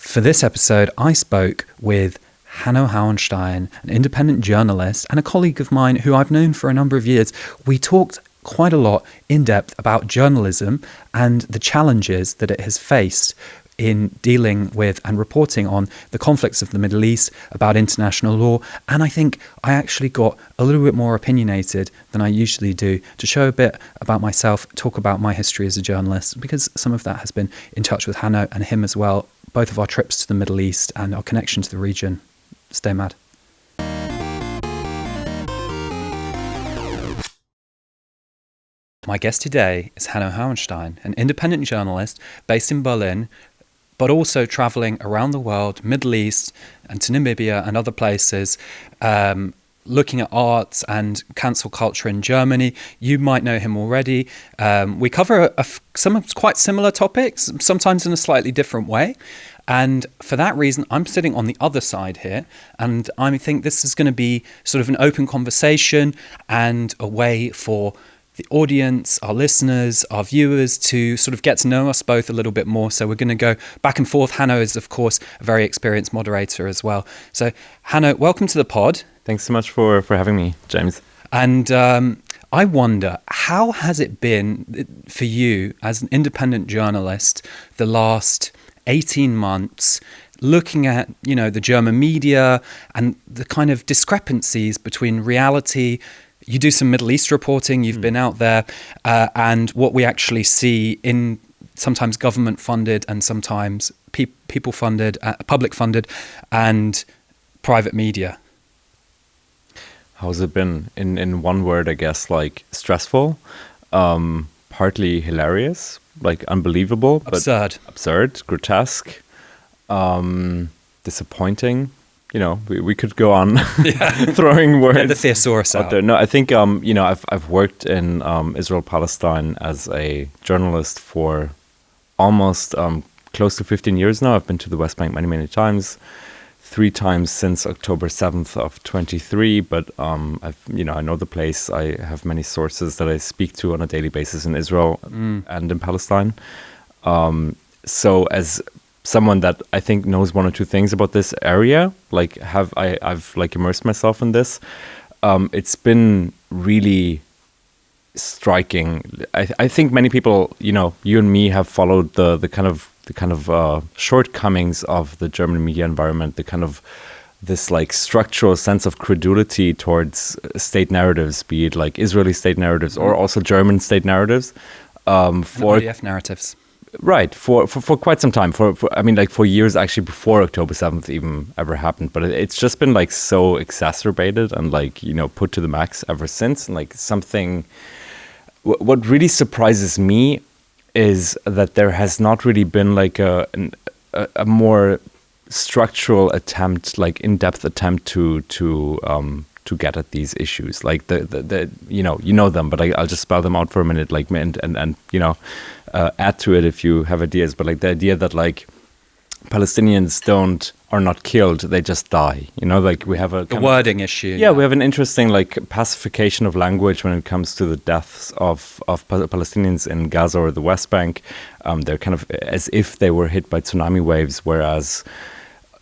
For this episode, I spoke with Hanno Hauenstein, an independent journalist and a colleague of mine who I've known for a number of years. We talked quite a lot in depth about journalism and the challenges that it has faced in dealing with and reporting on the conflicts of the Middle East, about international law. And I think I actually got a little bit more opinionated than I usually do to show a bit about myself, talk about my history as a journalist, because some of that has been in touch with Hanno and him as well, both of our trips to the Middle East and our connection to the region. Stay mad. My guest today is Hanno Hauenstein, an independent journalist based in Berlin, but also traveling around the world, Middle East and to Namibia and other places, looking at arts and cancel culture in Germany. You might know him already. We cover some quite similar topics, sometimes in a slightly different way. And for that reason, I'm sitting on the other side here. And I think this is going to be sort of an open conversation and a way for the audience, our listeners, our viewers to sort of get to know us both a little bit more. So we're going to go back and forth. Hanno is, of course, a very experienced moderator as well. So Hanno, welcome to the pod. Thanks so much for having me, James. And I wonder, how has it been for you as an independent journalist the last 18 months, looking at, the German media and the kind of discrepancies between reality? You do some Middle East reporting, you've been out there, and what we actually see in sometimes government-funded and sometimes people-funded, public-funded, and private media. How's it been? In one word, I guess, like stressful, partly hilarious, like unbelievable, absurd, grotesque, disappointing. We could go on throwing words. The thesaurus out there. No, I think I've worked in Israel Palestine as a journalist for almost close to 15 years now. I've been to the West Bank many times, 3 times since October 7th of 23. But I know the place. I have many sources that I speak to on a daily basis in Israel and in Palestine. So as someone that I think knows one or two things about this area, I've immersed myself in this. It's been really striking. I think many people, you and me have followed the kind of shortcomings of the German media environment, the kind of this like structural sense of credulity towards state narratives, be it like Israeli state narratives or also German state narratives, for IDF narratives. Right, for quite some time, for years actually before October 7th even ever happened. But it's just been like so exacerbated and put to the max ever since. And something, what really surprises me is that there has not really been a more structural attempt, in-depth attempt to get at these issues. You know them, but I'll just spell them out for a minute, and add to it if you have ideas. But the idea that Palestinians are not killed, they just die. We have the wording issue. Yeah, we have an interesting pacification of language when it comes to the deaths of Palestinians in Gaza or the West Bank. They're kind of as if they were hit by tsunami waves, whereas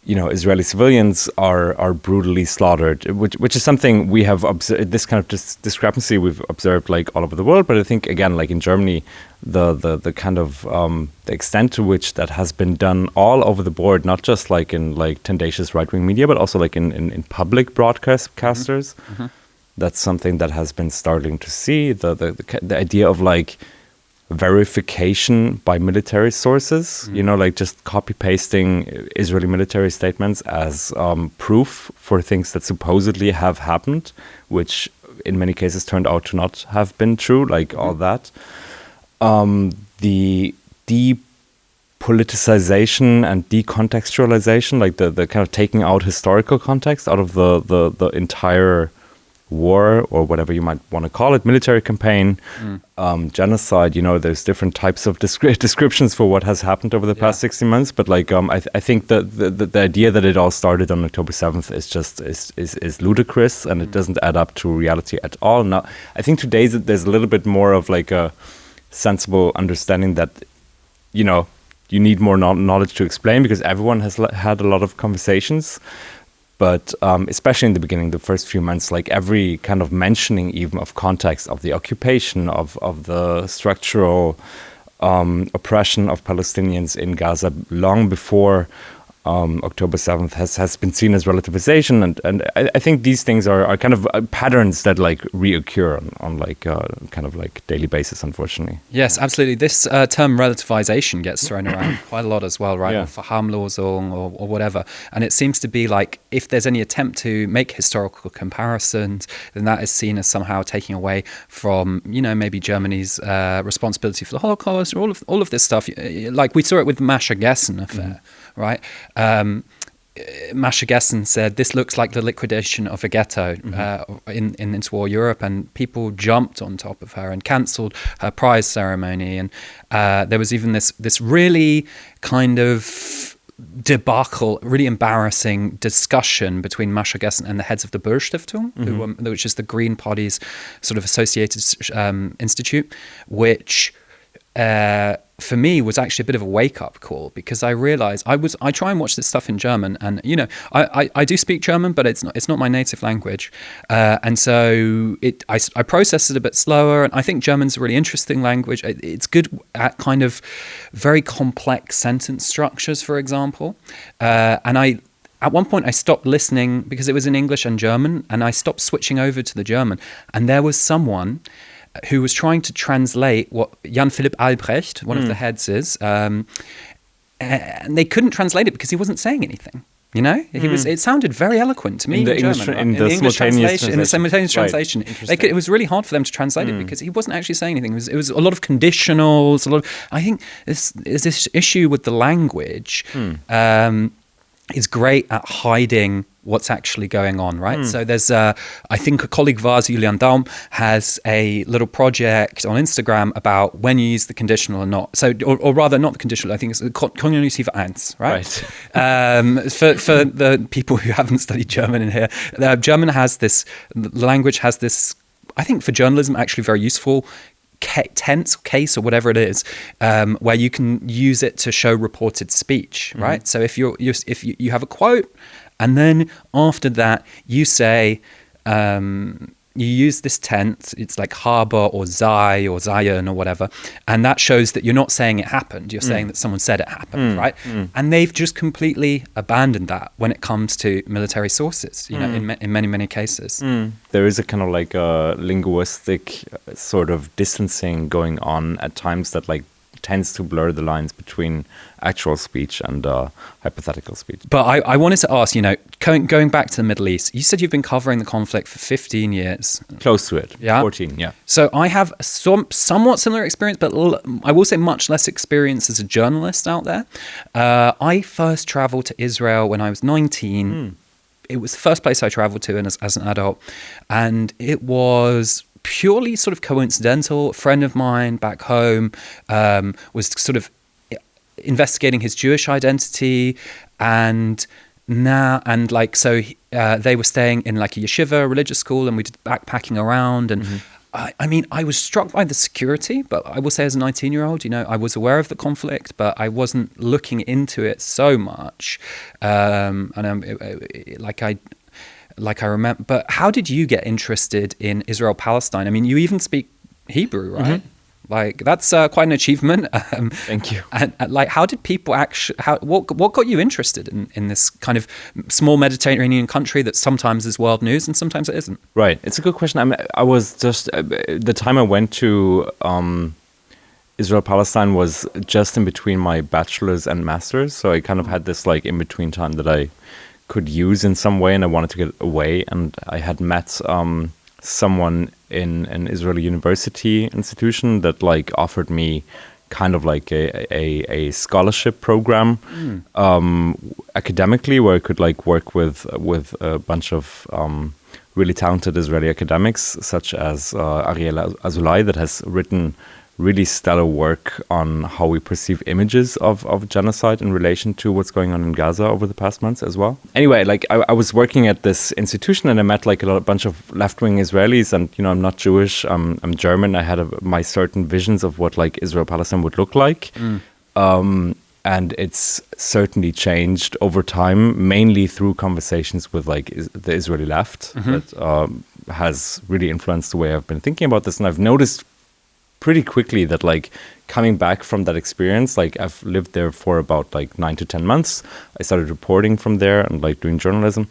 Israeli civilians are brutally slaughtered, which is something we have observed. This kind of discrepancy we've observed all over the world. But I think again, in Germany, the kind of the extent to which that has been done all over the board, not just in tendacious right wing media, but also in public broadcasters. Mm-hmm. That's something that has been startling to see. The idea of verification by military sources, just copy pasting Israeli military statements as proof for things that supposedly have happened, which in many cases turned out to not have been true, all that. The depoliticization and decontextualization, the kind of taking out historical context out of the entire war, or whatever you might want to call it, military campaign, genocide. There's different types of descriptions for what has happened over the past 16 months. But I think the idea that it all started on October 7th is just is ludicrous, and it doesn't add up to reality at all. Now, I think today there's a little bit more of a sensible understanding that you need more knowledge to explain, because everyone has had a lot of conversations. But especially in the beginning, the first few months, like every kind of mentioning even of context of the occupation, of the structural oppression of Palestinians in Gaza long before October 7th has been seen as relativization, and I think these things are kind of patterns that like reoccur on like kind of like daily basis, unfortunately. Yes, absolutely. This term relativization gets thrown around quite a lot as well, right? Yeah. Or Verharmlosung or whatever. And it seems to be like if there's any attempt to make historical comparisons, then that is seen as somehow taking away from, you know, maybe Germany's responsibility for the Holocaust, or all of this stuff. Like we saw it with the Masha Gessen affair, right? Masha Gessen said, this looks like the liquidation of a ghetto in interwar Europe, and people jumped on top of her and cancelled her prize ceremony. And there was even this really kind of debacle, really embarrassing discussion between Masha Gessen and the heads of the Bürgerstiftung, which is the Green Party's sort of associated institute, which for me was actually a bit of a wake-up call, because I realized I try and watch this stuff in German, and you know I do speak German, but it's not my native language, and so I process it a bit slower, and I think German's a really interesting language. It's good at kind of very complex sentence structures, for example, and at one point I stopped listening because it was in English and German, and I stopped switching over to the German, and there was someone who was trying to translate what Jan Philipp Albrecht, one of the heads, is, and they couldn't translate it because he wasn't saying anything. You know, it sounded very eloquent to me in German, in the simultaneous translation. It was really hard for them to translate it because he wasn't actually saying anything. It was a lot of conditionals. I think this issue with the language is great at hiding what's actually going on, right? So there's, I think a colleague of ours, Julian Daum, has a little project on Instagram about when you use the conditional or not. So, or rather, not the conditional, I think it's Konjunktiv 1, right? For the people who haven't studied German in here, German has this, the language has this, I think for journalism, actually very useful tense case or whatever it is, where you can use it to show reported speech, right? So if you have a quote, and then after that you say you use this tense, it's like habe or sei or seien or whatever, and that shows that you're not saying it happened, you're saying that someone said it happened, right? And they've just completely abandoned that when it comes to military sources, you know, in many cases. There is a kind of like a linguistic sort of distancing going on at times that like tends to blur the lines between actual speech and hypothetical speech. But I wanted to ask, you know, going back to the Middle East, you said you've been covering the conflict for 15 years. Close to it. Yeah. 14, yeah. So I have somewhat similar experience, but I will say much less experience as a journalist out there. I first traveled to Israel when I was 19. It was the first place I traveled to as an adult. And it was purely sort of coincidental. A friend of mine back home was sort of investigating his Jewish identity, and they were staying in like a yeshiva, religious school, and we did backpacking around, and I mean, I was struck by the security, but I will say as a 19-year-old, you know, I was aware of the conflict, but I wasn't looking into it so much, like I remember. But how did you get interested in Israel-Palestine? I mean, you even speak Hebrew, right? Like that's quite an achievement. Thank you. And like, how did people actually? What got you interested in this kind of small Mediterranean country that sometimes is world news and sometimes it isn't? Right. It's a good question. I was just the time I went to Israel-Palestine was just in between my bachelor's and master's, so I kind of had this like in between time that I could use in some way, and I wanted to get away. And I had met someone in an Israeli university institution that like offered me kind of like a scholarship program academically, where I could like work with a bunch of really talented Israeli academics, such as Ariel Azulai, that has written really stellar work on how we perceive images of genocide in relation to what's going on in Gaza over the past months as well. Anyway, like I was working at this institution, and I met like a bunch of left-wing Israelis, and you know, I'm not Jewish, I'm German. I had my certain visions of what like Israel-Palestine would look like. and it's certainly changed over time, mainly through conversations with like the Israeli left that has really influenced the way I've been thinking about this. And I've noticed pretty quickly that like coming back from that experience, like I've lived there for about like 9 to 10 months. I started reporting from there and like doing journalism,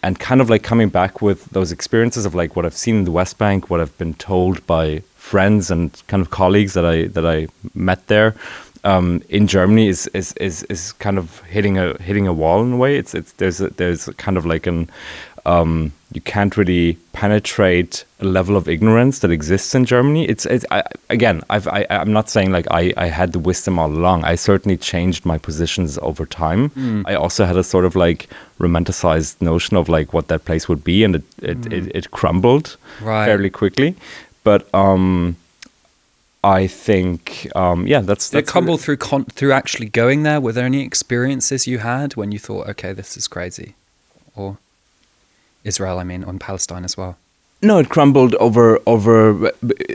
and kind of like coming back with those experiences of like what I've seen in the West Bank, what I've been told by friends and kind of colleagues that I met there in Germany is kind of hitting a wall in a way. There's kind of like an you can't really penetrate a level of ignorance that exists in Germany. I'm not saying like I had the wisdom all along. I certainly changed my positions over time. I also had a sort of like romanticized notion of like what that place would be, and it crumbled fairly quickly. But I think that's Did it crumble through actually going there? Were there any experiences you had when you thought, okay, this is crazy, or Israel, I mean, on Palestine as well? No, it crumbled over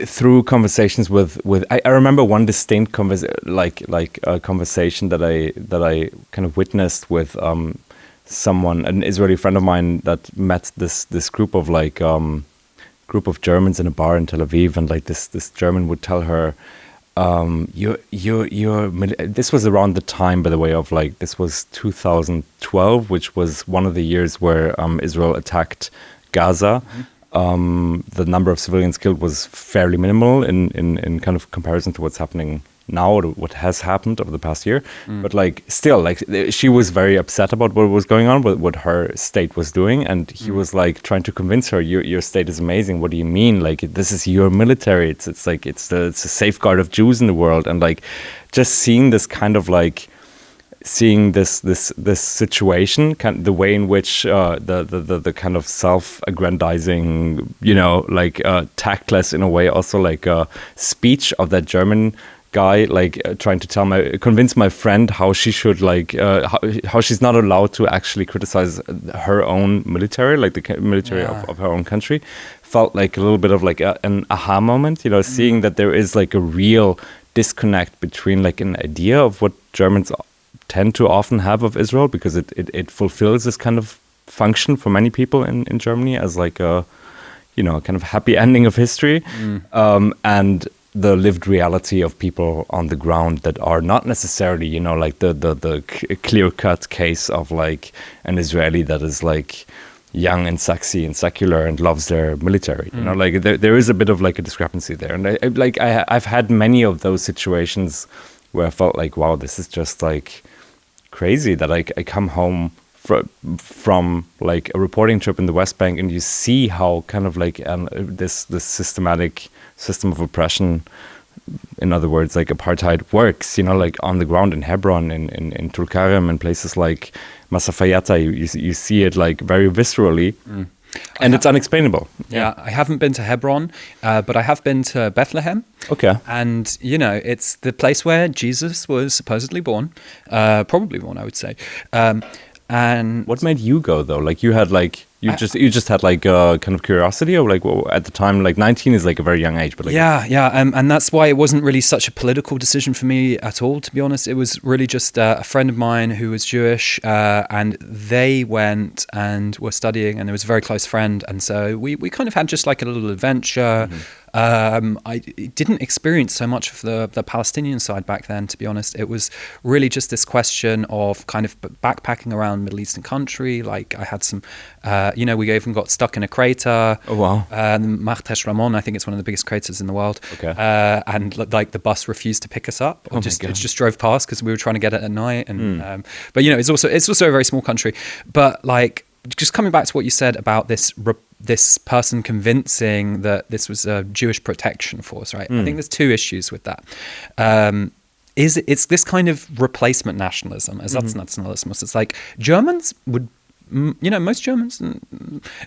through conversations with. I remember one distinct conversation that I kind of witnessed with someone, an Israeli friend of mine that met this group of like group of Germans in a bar in Tel Aviv, and like this German would tell her, this was around the time, by the way, of like, this was 2012, which was one of the years where Israel attacked Gaza. The number of civilians killed was fairly minimal in kind of comparison to what's happening now, or what has happened over the past year. But like still, like she was very upset about what was going on, what her state was doing, and he was like trying to convince her, your state is amazing. What do you mean? Like, this is your military. It's a safeguard of Jews in the world. And like just seeing this kind of like this situation, the way in which the kind of self-aggrandizing, like tactless in a way, also like speech of that German guy, like trying to convince my friend how she should like how she's not allowed to actually criticize her own military, like the military of her own country, felt like a little bit of like an aha moment, seeing that there is like a real disconnect between like an idea of what Germans tend to often have of Israel, because it fulfills this kind of function for many people in Germany as like a kind of happy ending of history, and the lived reality of people on the ground that are not necessarily, like the clear-cut case of like an Israeli that is like young and sexy and secular and loves their military. Like there is a bit of like a discrepancy there. And I've had many of those situations where I felt like, wow, this is just like crazy that I come home from like a reporting trip in the West Bank, and you see how kind of like this systematic system of oppression, in other words, like apartheid, works, like on the ground in Hebron, in Tulkarem, and places like Masafayata. You see it like very viscerally, and it's unexplainable. Yeah, I haven't been to Hebron, but I have been to Bethlehem. Okay. And, it's the place where Jesus was supposedly born, probably born, I would say. And what made you go though? Like you just had like a kind of curiosity, or like, well, at the time, like 19 is like a very young age, but like and that's why it wasn't really such a political decision for me at all, to be honest. It was really just a friend of mine who was Jewish, and they went and were studying, and it was a very close friend, and so we kind of had just like a little adventure. I didn't experience so much of the Palestinian side back then, to be honest. It was really just this question of kind of backpacking around Middle Eastern country. Like I had some, we even got stuck in a crater. Oh, wow. Machtesh Ramon, I think it's one of the biggest craters in the world. Okay. And like the bus refused to pick us up. It just drove past because we were trying to get it at night. And but it's also a very small country. But like, just coming back to what you said about this person convincing that this was a Jewish protection force, right? I think there's two issues with that. It's this kind of replacement nationalism, Ersatznationalism. It's like Germans would, most Germans,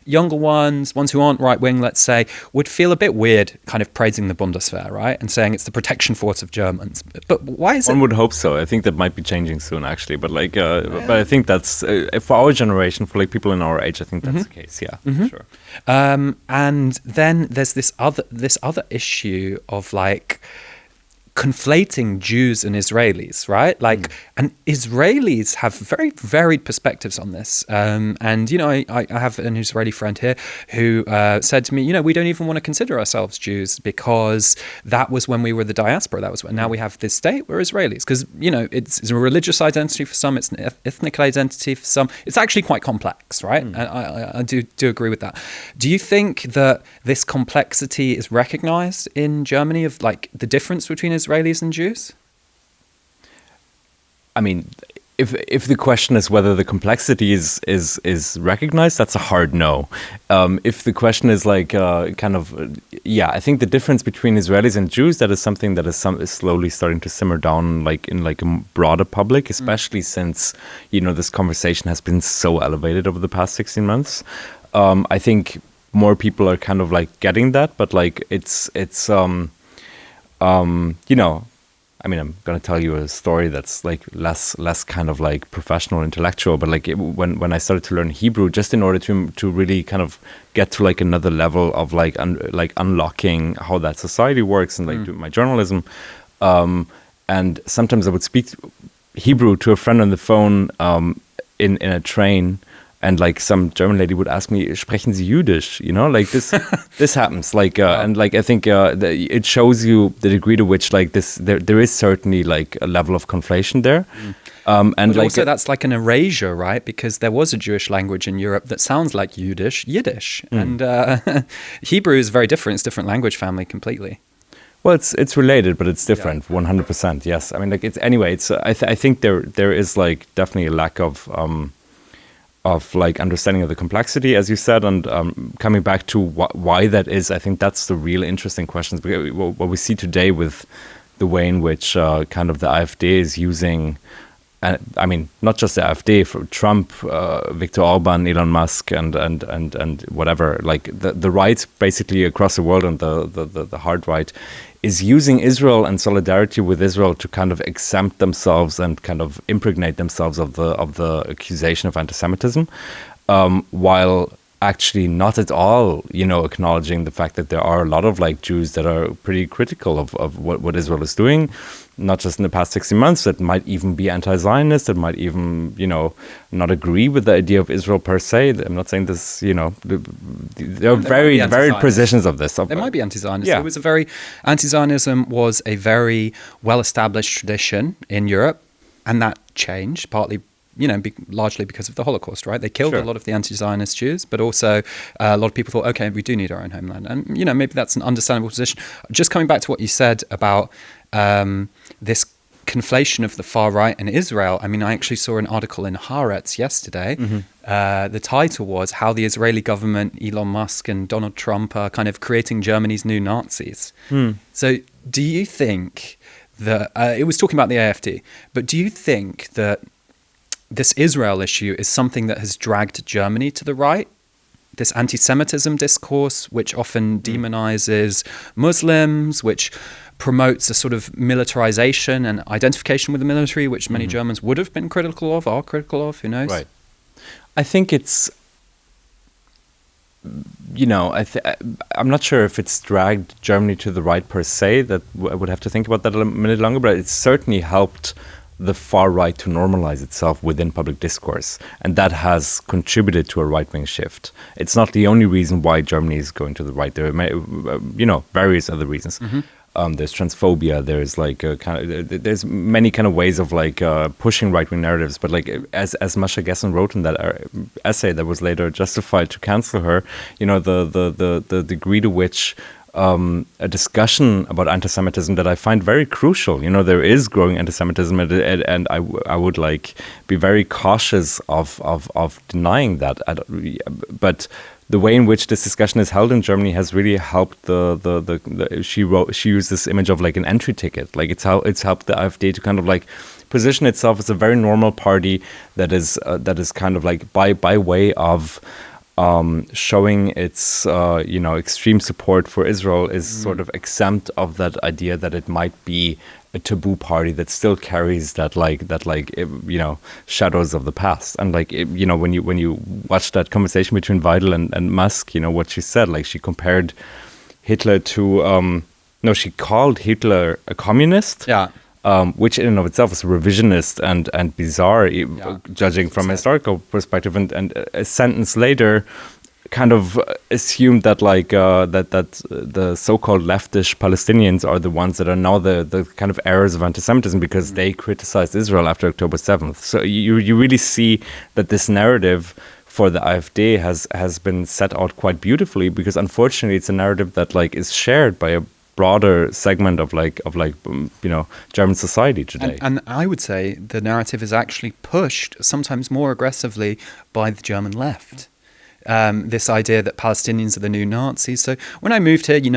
younger ones who aren't right-wing, let's say, would feel a bit weird kind of praising the Bundeswehr, right? And saying it's the protection force of Germans. But why is it? One would hope so. I think that might be changing soon, actually. But like, but I think that's, for our generation, for like people in our age, I think that's the case. Yeah, sure. And then there's this other issue of like conflating Jews and Israelis, right? Like, and Israelis have very varied perspectives on this. And, you know, I have an Israeli friend here who said to me, you know, we don't even want to consider ourselves Jews because that was when we were the diaspora. That was when now we have this state, we're Israelis. Because, you know, it's a religious identity for some, it's an ethnic identity for some. It's actually quite complex, right? And I do agree with that. Do you think that this complexity is recognized in Germany of like the difference between Israelis and Jews? I mean, if the question is whether the complexity is recognized, that's a hard no. If the question is like I think the difference between Israelis and Jews, that is something that is slowly starting to simmer down, like in like a broader public, especially since, you know, this conversation has been so elevated over the past 16 months. I think more people are kind of like getting that, but like it's you know, I mean, I'm going to tell you a story that's like less kind of like professional, intellectual, but like when I started to learn Hebrew, just in order to really kind of get to like another level of like unlocking how that society works and like do my journalism. And sometimes I would speak Hebrew to a friend on the phone in a train. And like some German lady would ask me, "Sprechen Sie Jüdisch?" You know, like this this happens. Like and like I think it shows you the degree to which like this there is certainly like a level of conflation there. And but like also that's like an erasure, right? Because there was a Jewish language in Europe that sounds like Yiddish, and Hebrew is very different. It's a different language family completely. Well, it's related, but it's different, 100%. Yes, I mean, like it's anyway. It's I think there is like definitely a lack of like understanding of the complexity, as you said, and coming back to why that is. I think that's the real interesting questions. Because what we see today with the way in which kind of the AfD is using. I mean, not just the AfD, for Trump, Viktor Orban, Elon Musk, and whatever. Like the right, basically across the world, and the hard right, is using Israel and solidarity with Israel to kind of exempt themselves and kind of impregnate themselves of the accusation of anti-Semitism, while actually not at all, you know, acknowledging the fact that there are a lot of like Jews that are pretty critical of what Israel is doing, not just in the past 16 months, that might even be anti-Zionist, that might even, you know, not agree with the idea of Israel per se. I'm not saying this, you know, there are very varied positions of this. There might be anti-Zionist. Yeah. Anti-Zionism was a very well-established tradition in Europe, and that changed partly, you know, largely because of the Holocaust, right? They killed a lot of the anti-Zionist Jews, but also a lot of people thought, okay, we do need our own homeland. And, you know, maybe that's an understandable position. Just coming back to what you said about this conflation of the far right and Israel. I mean, I actually saw an article in Haaretz yesterday. The title was How the Israeli Government, Elon Musk and Donald Trump are kind of creating Germany's new Nazis. So do you think that, it was talking about the AfD, but do you think that this Israel issue is something that has dragged Germany to the right? This anti-Semitism discourse, which often demonizes Muslims, which promotes a sort of militarization and identification with the military, which many Germans would have been critical of, are critical of, who knows? Right. I think it's, you know, I'm not sure if it's dragged Germany to the right per se. That I would have to think about that a minute longer, but it's certainly helped the far right to normalize itself within public discourse. And that has contributed to a right-wing shift. It's not the only reason why Germany is going to the right. There are, you know, various other reasons. There's transphobia. There's like there's many kind of ways of like pushing right-wing narratives. But like as Masha Gessen wrote in that essay that was later justified to cancel her, you know, the degree to which a discussion about anti-Semitism that I find very crucial. You know, there is growing anti-Semitism, and I would like be very cautious of denying that. But the way in which this discussion is held in Germany has really helped she used this image of like an entry ticket. Like it's helped the AfD to kind of like position itself as a very normal party that is kind of like by way of showing its you know, extreme support for Israel is sort of exempt of that idea that it might be a taboo party that still carries that you know, shadows of the past. And like you know, when you watch that conversation between Weidel and Musk, you know what she said, like she compared Hitler to No, she called Hitler a communist. Yeah. Which in and of itself is revisionist and bizarre, judging from a historical perspective. And a sentence later, kind of assumed that that the so-called leftish Palestinians are the ones that are now the kind of heirs of anti-Semitism because they criticized Israel after October 7th. So you really see that this narrative for the AfD has been set out quite beautifully, because unfortunately it's a narrative that is shared by a broader segment of German society today. And I would say the narrative is actually pushed sometimes more aggressively by the German left. This idea that Palestinians are the new Nazis. So when I moved here, in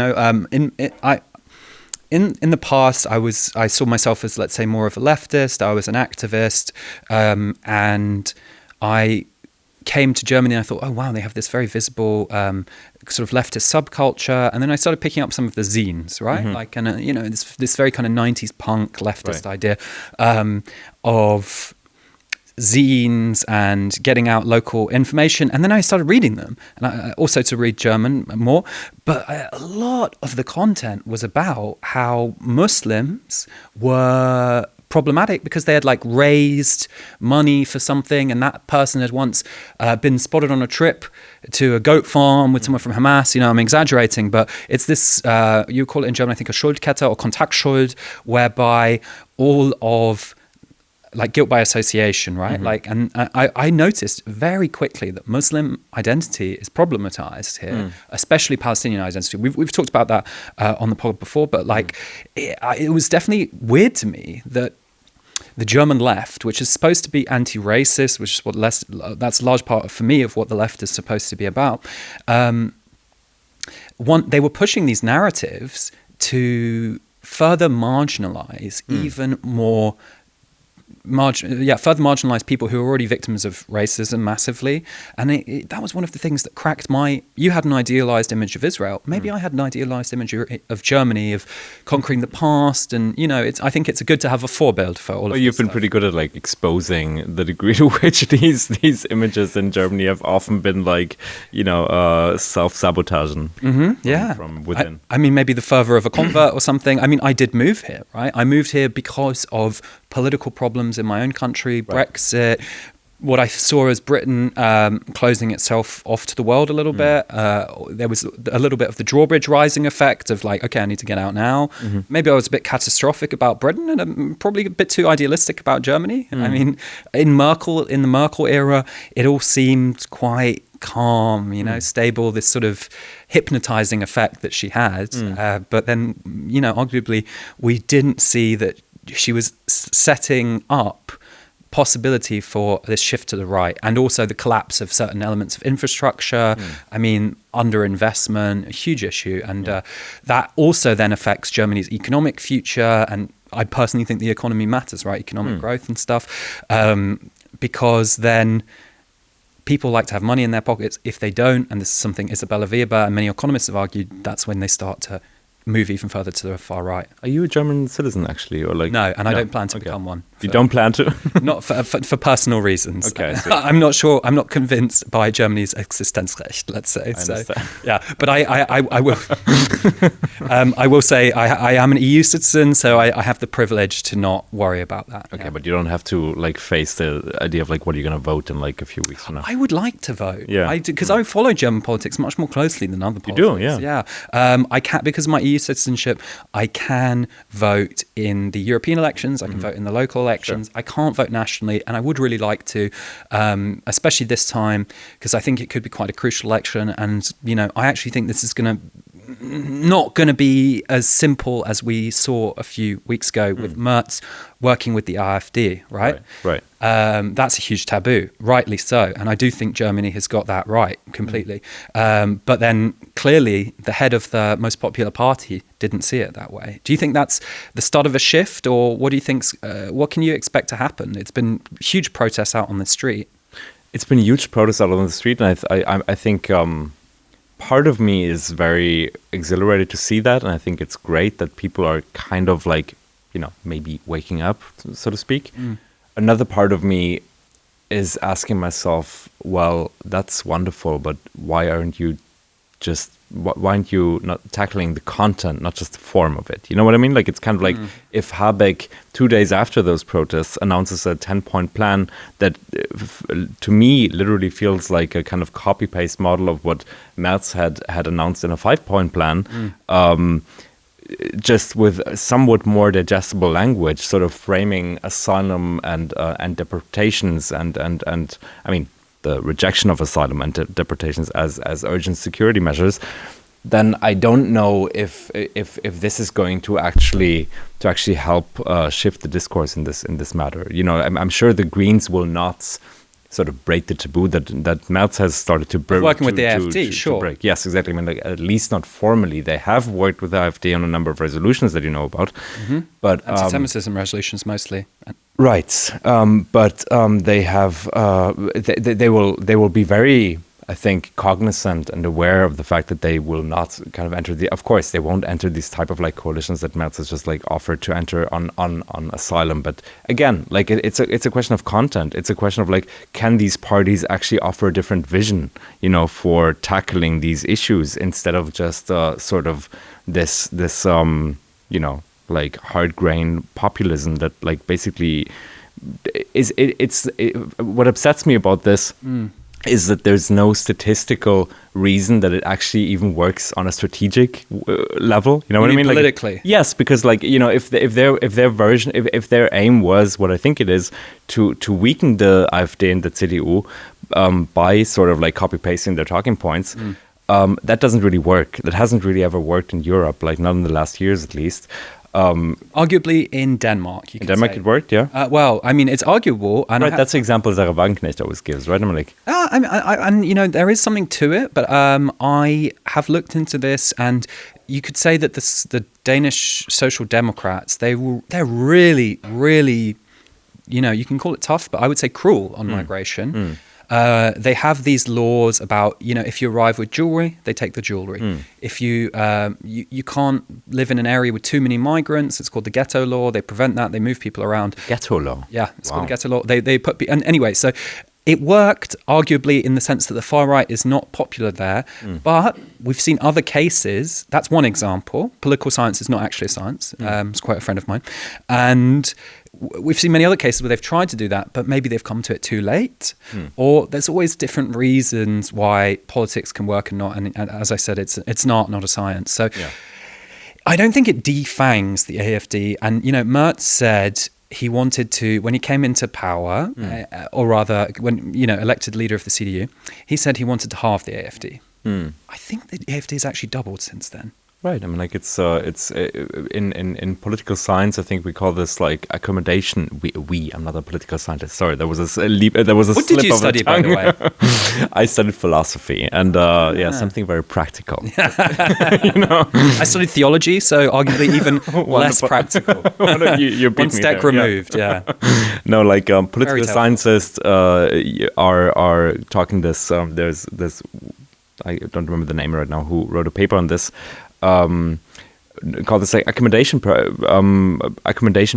the past, I saw myself as, let's say, more of a leftist. I was an activist, and I came to Germany and I thought, oh wow, they have this very visible sort of leftist subculture. And then I started picking up some of the zines, right? This very kind of 90s punk leftist idea of zines and getting out local information. And then I started reading them, and I also to read German more. But a lot of the content was about how Muslims were problematic because they had raised money for something, and that person had once been spotted on a trip to a goat farm with someone from Hamas. I'm exaggerating, but it's this, you call it in German, I think, a Schuldkette or Kontaktschuld, whereby all of guilt by association, right? And I noticed very quickly that Muslim identity is problematized here, especially Palestinian identity. We've talked about that on the pod before, but it was definitely weird to me that the German left, which is supposed to be anti-racist, which is that's a large part for me of what the left is supposed to be about. They were pushing these narratives to further marginalize even more. Further marginalized people who are already victims of racism massively. And that was one of the things that cracked you had an idealized image of Israel. Maybe I had an idealized image of Germany, of conquering the past. And, I think it's good to have a forebuild for all of this. You've been pretty good at exposing the degree to which these images in Germany have often been self-sabotaging from within. I mean, maybe the fervor of a convert or something. I mean, I did move here, right? I moved here because of political problems in my own country, Brexit, what I saw as Britain closing itself off to the world a little bit. There was a little bit of the drawbridge rising effect of okay, I need to get out now. Maybe I was a bit catastrophic about Britain and I'm probably a bit too idealistic about Germany. I mean, in the Merkel era, it all seemed quite calm, stable, this sort of hypnotizing effect that she had. But then, arguably, we didn't see that she was setting up possibility for this shift to the right, and also the collapse of certain elements of infrastructure. I mean, underinvestment, a huge issue, and that also then affects Germany's economic future. And I personally think the economy matters, right? Economic growth and stuff, because then people like to have money in their pockets. If they don't, and this is something Isabella Weber and many economists have argued, that's when they start to move even further to the far right. Are you a German citizen, actually, or No, and I don't plan to become one. You don't plan to? Not for personal reasons. Okay, I'm not sure. I'm not convinced by Germany's Existenzrecht, let's say. I understand. Yeah, but I will. I will say I am an EU citizen, so I have the privilege to not worry about that. Okay, but you don't have to face the idea of what are you going to vote in a few weeks from now. I would like to vote. Yeah, because I follow German politics much more closely than other politics. You do, yeah. Yeah. I can't, because of my EU citizenship, I can vote in the European elections. I can vote in the local elections. Sure. I can't vote nationally, and I would really like to, especially this time, because I think it could be quite a crucial election. And I actually think this is not going to be as simple as we saw a few weeks ago with Merz working with the AfD, right? Right. That's a huge taboo, rightly so. And I do think Germany has got that right completely. But then clearly the head of the most popular party didn't see it that way. Do you think that's the start of a shift, or what do you think? What can you expect to happen? It's been huge protests out on the street. It's been huge protests out on the street, and I think part of me is very exhilarated to see that, and I think it's great that people are kind of maybe waking up, so to speak. Another part of me is asking myself, well, that's wonderful, but why aren't you just why aren't you not tackling the content, not just the form of it? You know what I mean? Like, it's kind of like if Habeck 2 days after those protests announces a 10-point plan that to me literally feels like a kind of copy paste model of what Merz had announced in a 5-point plan. Just with somewhat more digestible language, sort of framing asylum and deportations and I mean the rejection of asylum and deportations as urgent security measures, then I don't know if this is going to actually help shift the discourse in this matter. You know, I'm sure the Greens will not sort of break the taboo that Merz has started to break. Working with the AfD, sure. Break. Yes, exactly. I mean, like, at least not formally. They have worked with the AfD on a number of resolutions that you know about. But anti-Semitism resolutions mostly. Right. But they have they will be very, I think, cognizant and aware of the fact that they will not kind of enter of course, they won't enter these type of like coalitions that Merz has just like offered to enter on asylum. But again, like it's a question of content. It's a question of like, can these parties actually offer a different vision, you know, for tackling these issues instead of just sort of this you know, like hard grain populism that like basically it's what upsets me about this is that there's no statistical reason that it actually even works on a strategic level. You know what I mean? Politically, like, yes, because like, you know, if their aim was what I think it is to weaken the AfD and the CDU by sort of like copy pasting their talking points. That doesn't really work. That hasn't really ever worked in Europe, like not in the last years at least. Arguably in Denmark. In Denmark it worked, yeah? Well, I mean, it's arguable. And right, that's the example Sarah Wagenknecht always gives, right? I'm like... and, you know, there is something to it, but I have looked into this, and you could say that the Danish Social Democrats, they're really, really, you know, you can call it tough, but I would say cruel on migration. They have these laws about, you know, if you arrive with jewelry, they take the jewelry. If you can't live in an area with too many migrants, it's called the ghetto law. They prevent that. They move people around. Ghetto law. Yeah, it's called the ghetto law. They put and anyway, so it worked arguably in the sense that the far right is not popular there, but we've seen other cases. That's one example. Political science is not actually a science. It's quite a friend of mine, and we've seen many other cases where they've tried to do that, but maybe they've come to it too late, or there's always different reasons why politics can work and not. And as I said, it's not a science. So I don't think it defangs the AfD. And you know, Merz said he wanted to, when he came into power, or rather, when, you know, elected leader of the CDU, he said he wanted to halve the AfD. I think the AfD has actually doubled since then. Right. I mean, like it's in political science, I think we call this like accommodation. I'm not a political scientist. Sorry, there was a leap. There was a what slip did you of study, the tongue. by the way? I studied philosophy, and something very practical. You know, I studied theology, so arguably even less practical. you beat One me step there, removed. Yeah. No, like political scientists are talking this. There's this. I don't remember the name right now. Who wrote a paper on this? Called this like accommodation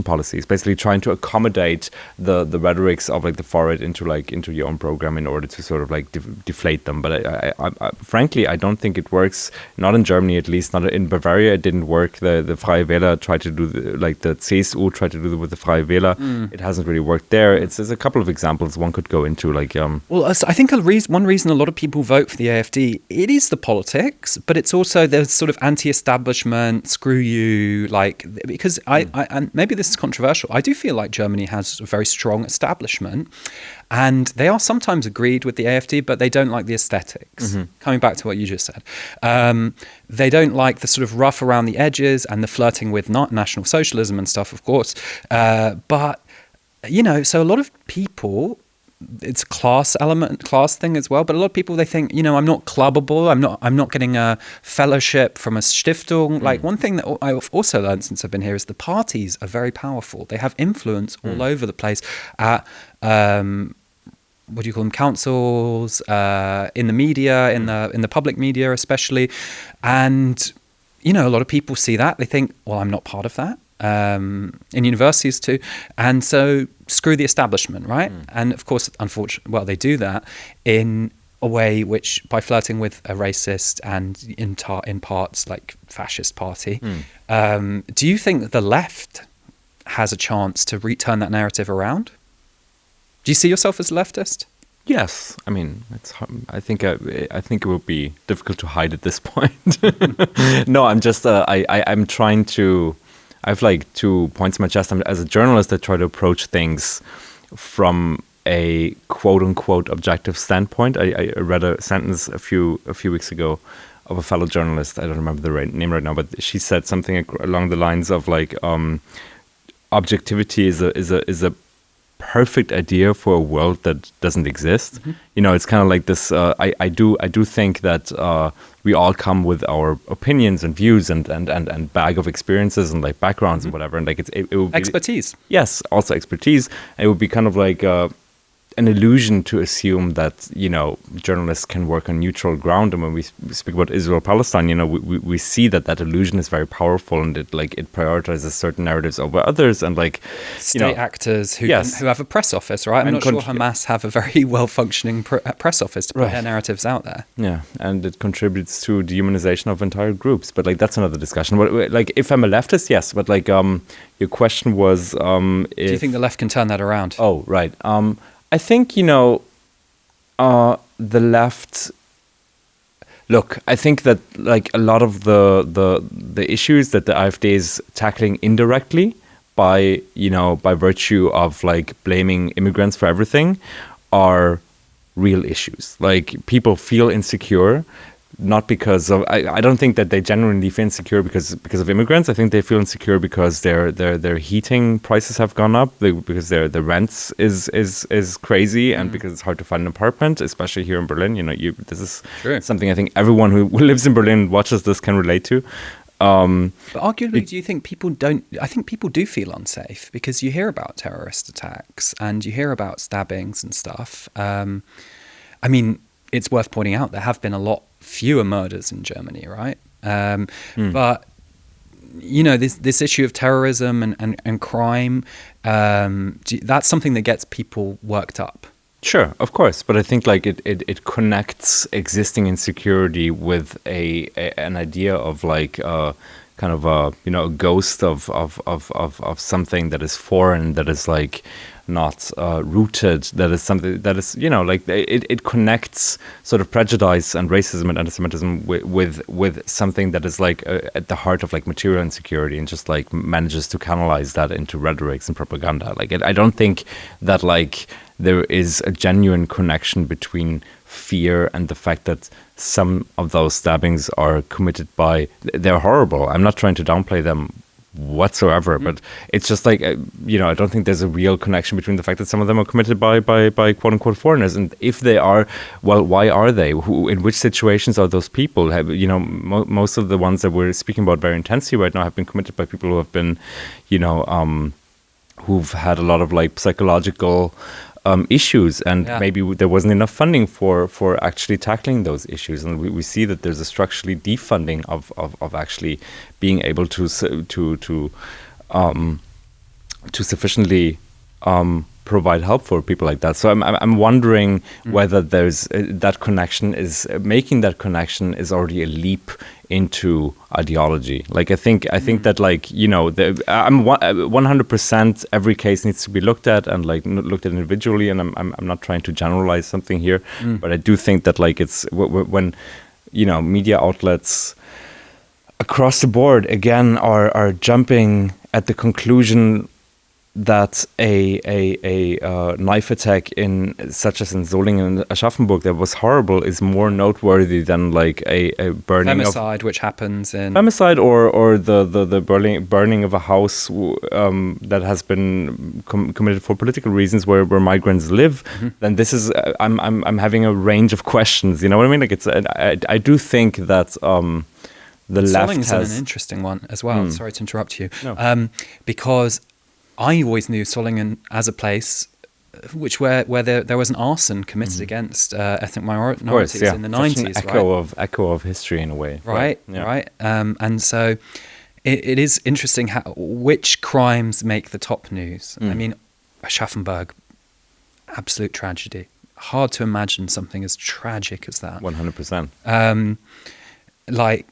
policies, basically trying to accommodate the rhetorics of like the far right into your own program in order to sort of like deflate them. But I frankly, I don't think it works. Not in Germany, at least. Not in Bavaria, it didn't work. The Freie Wähler tried to do the CSU tried to do it with the Freie Wähler. It hasn't really worked there. There's a couple of examples one could go into. Like well, I think one reason a lot of people vote for the AfD, it is the politics, but it's also there's sort of anti-establishment. Screw you, like, because I and maybe this is controversial, I do feel like Germany has a very strong establishment, and they are sometimes agreed with the AfD, but they don't like the aesthetics. Coming back to what you just said, they don't like the sort of rough around the edges and the flirting with not National Socialism and stuff, of course. But you know, so a lot of people, it's a class thing as well. But a lot of people, they think, you know, I'm not clubbable. I'm not getting a fellowship from a Stiftung. Like, one thing that I've also learned since I've been here is the parties are very powerful. They have influence all over the place at, what do you call them, councils, in the media, in the public media especially. And, you know, a lot of people see that. They think, well, I'm not part of that. In universities too, and so screw the establishment, right? And of course, unfortunately, well, they do that in a way which, by flirting with a racist and in parts like fascist party, do you think that the left has a chance to turn that narrative around? Do you see yourself as a leftist? Yes, I mean, I think it would be difficult to hide at this point. No, I'm just I'm trying to. I have like 2 points in my chest. As a journalist, I try to approach things from a quote unquote objective standpoint. I read a sentence a few weeks ago of a fellow journalist. I don't remember the name right now, but she said something along the lines of like, objectivity is a perfect idea for a world that doesn't exist. You know, it's kind of like this. I do think that we all come with our opinions and views and bag of experiences and like backgrounds and whatever, and like it would be, Expertise. Yes, also expertise. It would be kind of like an illusion to assume that, you know, journalists can work on neutral ground. And when we speak about Israel-Palestine, you know, we see that illusion is very powerful, and it prioritizes certain narratives over others, and like state actors who have a press office, right? I'm not sure Hamas have a very well-functioning press office to put their narratives out there. Yeah, and it contributes to dehumanization of entire groups. But like that's another discussion. But like, if I'm a leftist, yes. But like, your question was, do you think the left can turn that around? Oh, right. I think, you know, the left. Look, I think that like a lot of the issues that the AfD is tackling indirectly by virtue of like blaming immigrants for everything are real issues. Like, people feel insecure. Not because of, I don't think that they genuinely feel insecure because of immigrants. I think they feel insecure because their heating prices have gone up, because the rents is crazy, and because it's hard to find an apartment, especially here in Berlin. You know, this is something I think everyone who lives in Berlin, watches this, can relate to. But arguably, do you think people don't? I think people do feel unsafe because you hear about terrorist attacks and you hear about stabbings and stuff. I mean, it's worth pointing out there have been a lot fewer murders in Germany, right? But you know, this issue of terrorism and crime, that's something that gets people worked up. Sure, of course, but I think like it connects existing insecurity with an idea of like kind of a ghost of something that is foreign, that is like not rooted, that is something that is, you know, like it connects sort of prejudice and racism and anti-Semitism with something that is like at the heart of like material insecurity, and just like manages to canalize that into rhetorics and propaganda. Like, I don't think that like there is a genuine connection between fear and the fact that some of those stabbings are committed by, they're horrible. I'm not trying to downplay them whatsoever, but it's just like, I don't think there's a real connection between the fact that some of them are committed by quote unquote foreigners, and if they are, well, why are they? In which situations are those people? Most of the ones that we're speaking about very intensely right now have been committed by people who have been, who've had a lot of like psychological issues, and maybe there wasn't enough funding for actually tackling those issues, and we see that there's a structurally defunding of actually being able to sufficiently provide help for people like that. So I'm wondering whether there's that connection is making that connection is already a leap into ideology. Like, I think that, like, I'm 100% every case needs to be looked at and like looked at individually, and I'm not trying to generalize something here, but I do think that like it's when media outlets across the board again are jumping at the conclusion that a knife attack such as in Solingen and Aschaffenburg that was horrible is more noteworthy than like a burning femicide, which happens in femicide, or the burning of a house that has been committed for political reasons where migrants live. Then this is I'm having a range of questions. You know what I mean? Like, it's I do think that the left has an interesting one as well. Sorry to interrupt you. No. Because I always knew Solingen as a place where there was an arson committed against ethnic minorities in the 90s. Echo of history in a way. Right. And so it is interesting which crimes make the top news. I mean, Aschaffenburg, absolute tragedy, hard to imagine something as tragic as that. 100%. Like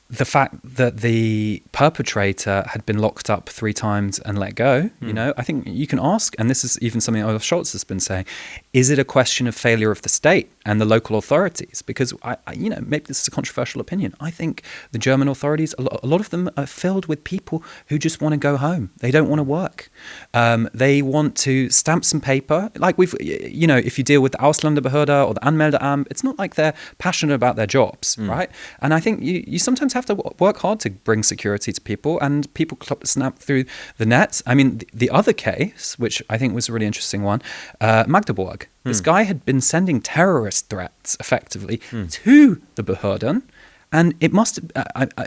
the fact that the perpetrator had been locked up 3 times and let go, you know, I think you can ask, and this is even something Olaf Scholz has been saying, is it a question of failure of the state and the local authorities? Because, you know, maybe this is a controversial opinion. I think the German authorities, a lot of them are filled with people who just want to go home. They don't want to work. They want to stamp some paper. Like you know, if you deal with the Ausländerbehörde or the Anmeldeamt, it's not like they're passionate about their jobs, right? And I think you sometimes have to work hard to bring security to people, and people snap through the nets. I mean, the other case, which I think was a really interesting one, Magdeburg. This guy had been sending terrorist threats, effectively, to the Behörden. And it must,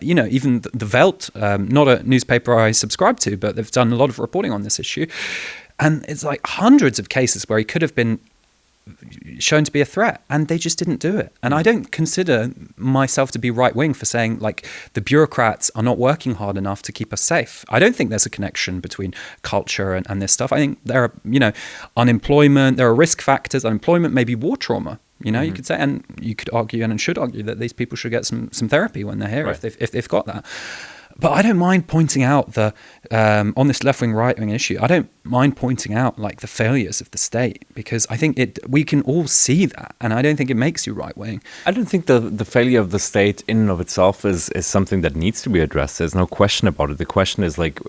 you know, even the Welt, not a newspaper I subscribe to, but they've done a lot of reporting on this issue. And it's like hundreds of cases where he could have been shown to be a threat, and they just didn't do it. And I don't consider myself to be right-wing for saying, like, the bureaucrats are not working hard enough to keep us safe. I don't think there's a connection between culture and this stuff. I think there are, you know, unemployment, there are risk factors. Unemployment may be war trauma. You know, you could say, and you could argue and should argue that these people should get some therapy when they're here, right, if they've got that. But I don't mind pointing out the on this left-wing, right-wing issue, I don't mind pointing out like the failures of the state, because I think we can all see that, and I don't think it makes you right-wing. I don't think the failure of the state in and of itself is something that needs to be addressed. There's no question about it. The question is, like,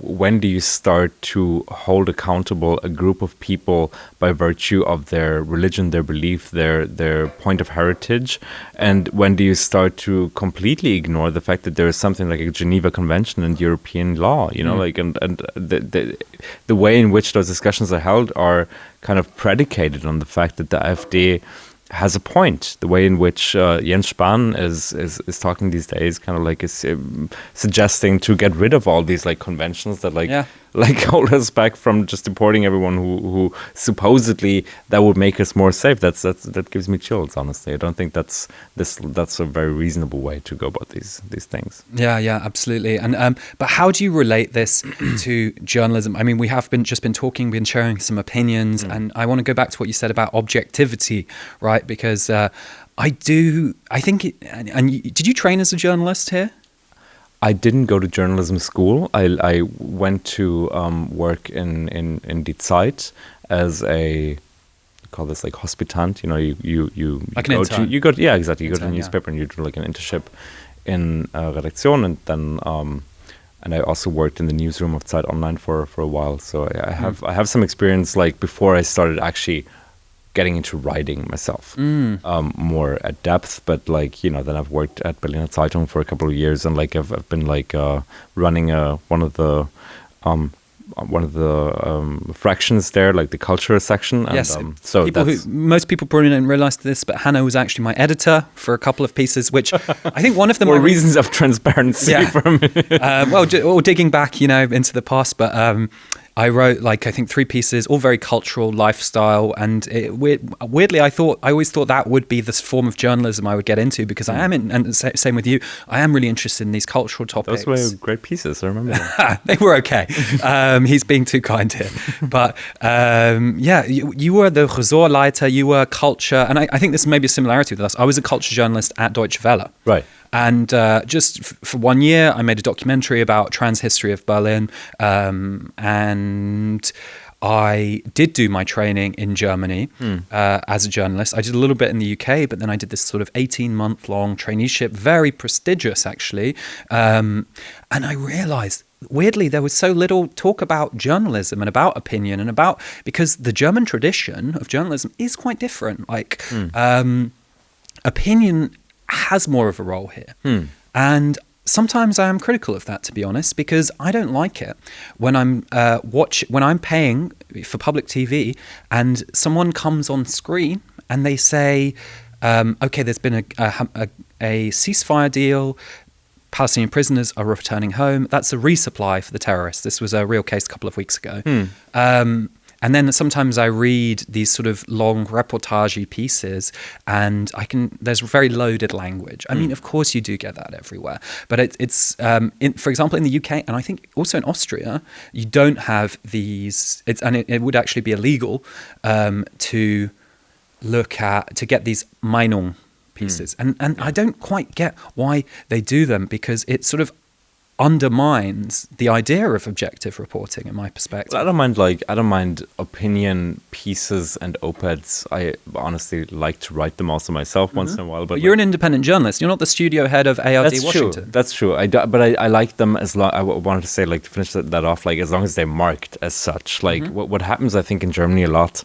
when do you start to hold accountable a group of people by virtue of their religion, their belief, their point of heritage, and when do you start to completely ignore the fact that there is something like a Geneva Convention and European law, you know, like, and the way in which those discussions are held are kind of predicated on the fact that the AfD has a point. The way in which Jens Spahn is talking these days, kind of like is suggesting to get rid of all these like conventions that like hold us back from just deporting everyone who supposedly that would make us more safe. That gives me chills, honestly. I don't think that's a very reasonable way to go about these things. Yeah, absolutely. And but how do you relate this to journalism? I mean, we have been talking, been sharing some opinions, and I want to go back to what you said about objectivity, right? Because I think did you train as a journalist here? I didn't go to journalism school. I went to work in Die Zeit as a, call this like hospitant. You know, you like go an intern. You go to, yeah, exactly. You intern, go to a newspaper and you do like an internship in Redaktion, and then and I also worked in the newsroom of Zeit Online for a while. So I have some experience, like, before I started actually getting into writing myself more at depth. But, like, you know, then I've worked at Berliner Zeitung for a couple of years, and like I've been like running one of the fractions there, like the culture section. And, yes, so most people probably don't realize this, but Hanno was actually my editor for a couple of pieces, which I think one of them were reasons of transparency for me. Or digging back, you know, into the past, but I wrote, like, I think 3 pieces, all very cultural, lifestyle, and weirdly, I always thought that would be this form of journalism I would get into, because I am, and same with you, I am really interested in these cultural topics. Those were great pieces, I remember them. They were okay. He's being too kind here. But you were the Ressortleiter, you were culture, and I think this may be a similarity with us. I was a culture journalist at Deutsche Welle. Right. And just for 1 year, I made a documentary about trans history of Berlin. And I did do my training in Germany as a journalist. I did a little bit in the UK, but then I did this sort of 18-month-long traineeship, very prestigious, actually. And I realized, weirdly, there was so little talk about journalism and about opinion and about, because the German tradition of journalism is quite different. Like, opinion has more of a role here. And sometimes I am critical of that, to be honest, because I don't like it when I'm when I'm paying for public TV and someone comes on screen and they say, okay, there's been a ceasefire deal, Palestinian prisoners are returning home. That's a resupply for the terrorists. This was a real case a couple of weeks ago. And then sometimes I read these sort of long reportage pieces, and there's very loaded language. I mean, of course you do get that everywhere, but it's for example, in the UK, and I think also in Austria, you don't have these, and it would actually be illegal to to get these Meinung pieces. And I don't quite get why they do them, because it sort of undermines the idea of objective reporting in my perspective. Well, I don't mind opinion pieces and op-eds. I honestly like to write them also myself once in a while. But you're an independent journalist. You're not the studio head of ARD that's Washington. True. That's true. But I like them as long. Wanted to say, like, to finish that off, like, as long as they're marked as such. Like what happens, I think, in Germany a lot.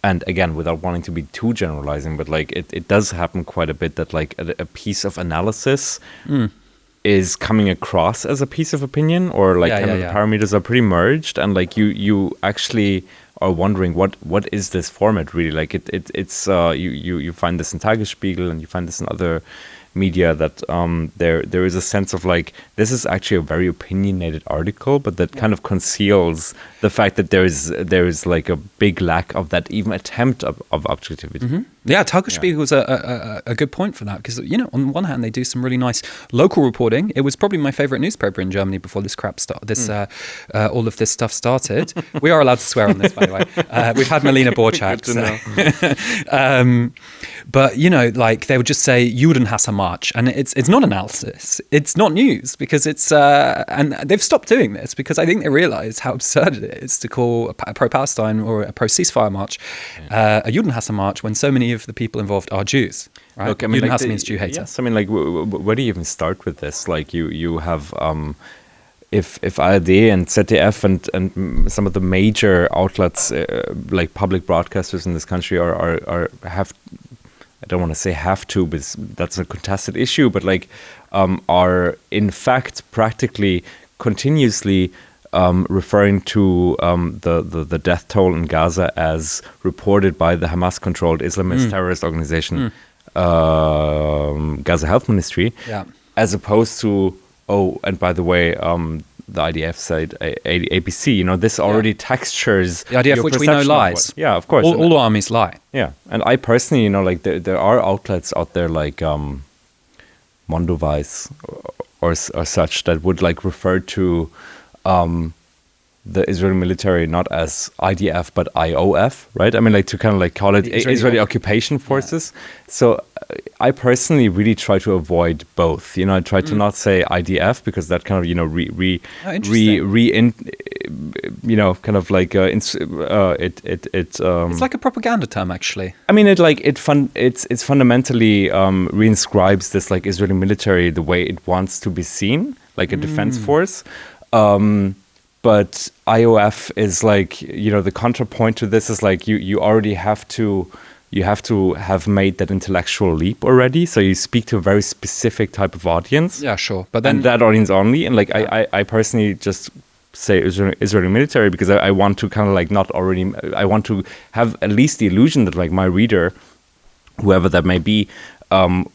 And again, without wanting to be too generalizing, but like it does happen quite a bit that like a piece of analysis is coming across as a piece of opinion, or like the parameters are pretty merged, and like you actually are wondering what is this format really? Like it's you find this in Tagesspiegel, and you find this in other media, that there is a sense of like, this is actually a very opinionated article, but that kind of conceals the fact that there is like a big lack of that even attempt of objectivity. Yeah, Tagesspiegel was a good point for that, because, you know, on one hand they do some really nice local reporting. It was probably my favorite newspaper in Germany before this crap all of this stuff started. We are allowed to swear on this, by the way. We've had Melina Borchak. But, you know, like, they would just say Judenhassermarsch, and it's not analysis, it's not news, because it's and they've stopped doing this because I think they realize how absurd it is to call a pro-Palestine or a pro-ceasefire march a Judenhassermarsch when so many of the people involved are Jews. Right? Look, I mean, Judenhass means Jew hater. Yes, I mean, like, where do you even start with this? Like, you have if ARD and ZDF and some of the major outlets, like public broadcasters in this country, have, I don't want to say have to, but that's a contested issue, but like are in fact practically continuously referring to the death toll in Gaza as reported by the Hamas-controlled Islamist terrorist organization, Gaza Health Ministry, as opposed to, oh, and by the way, the IDF side, ABC, you know, this already textures the IDF, which we know lies. Yeah, of course. All armies lie. Yeah, and I personally, you know, like there are outlets out there like Mondoweiss or such that would like refer to the Israeli military not as IDF but IOF, right? I mean, like to kind of like call it Israeli occupation forces. So I personally really try to avoid both. You know, I try to not say IDF because that kind of, you know, it's like a propaganda term, actually. I mean, it's fundamentally reinscribes this like Israeli military the way it wants to be seen, like a defense force. But IOF is like, you know, the counterpoint to this is like you already have to have made that intellectual leap already. So you speak to a very specific type of audience. Yeah, sure. But then, and that audience only. And like I personally just say Israeli military because I want to kind of like I want to have at least the illusion that like my reader, whoever that may be,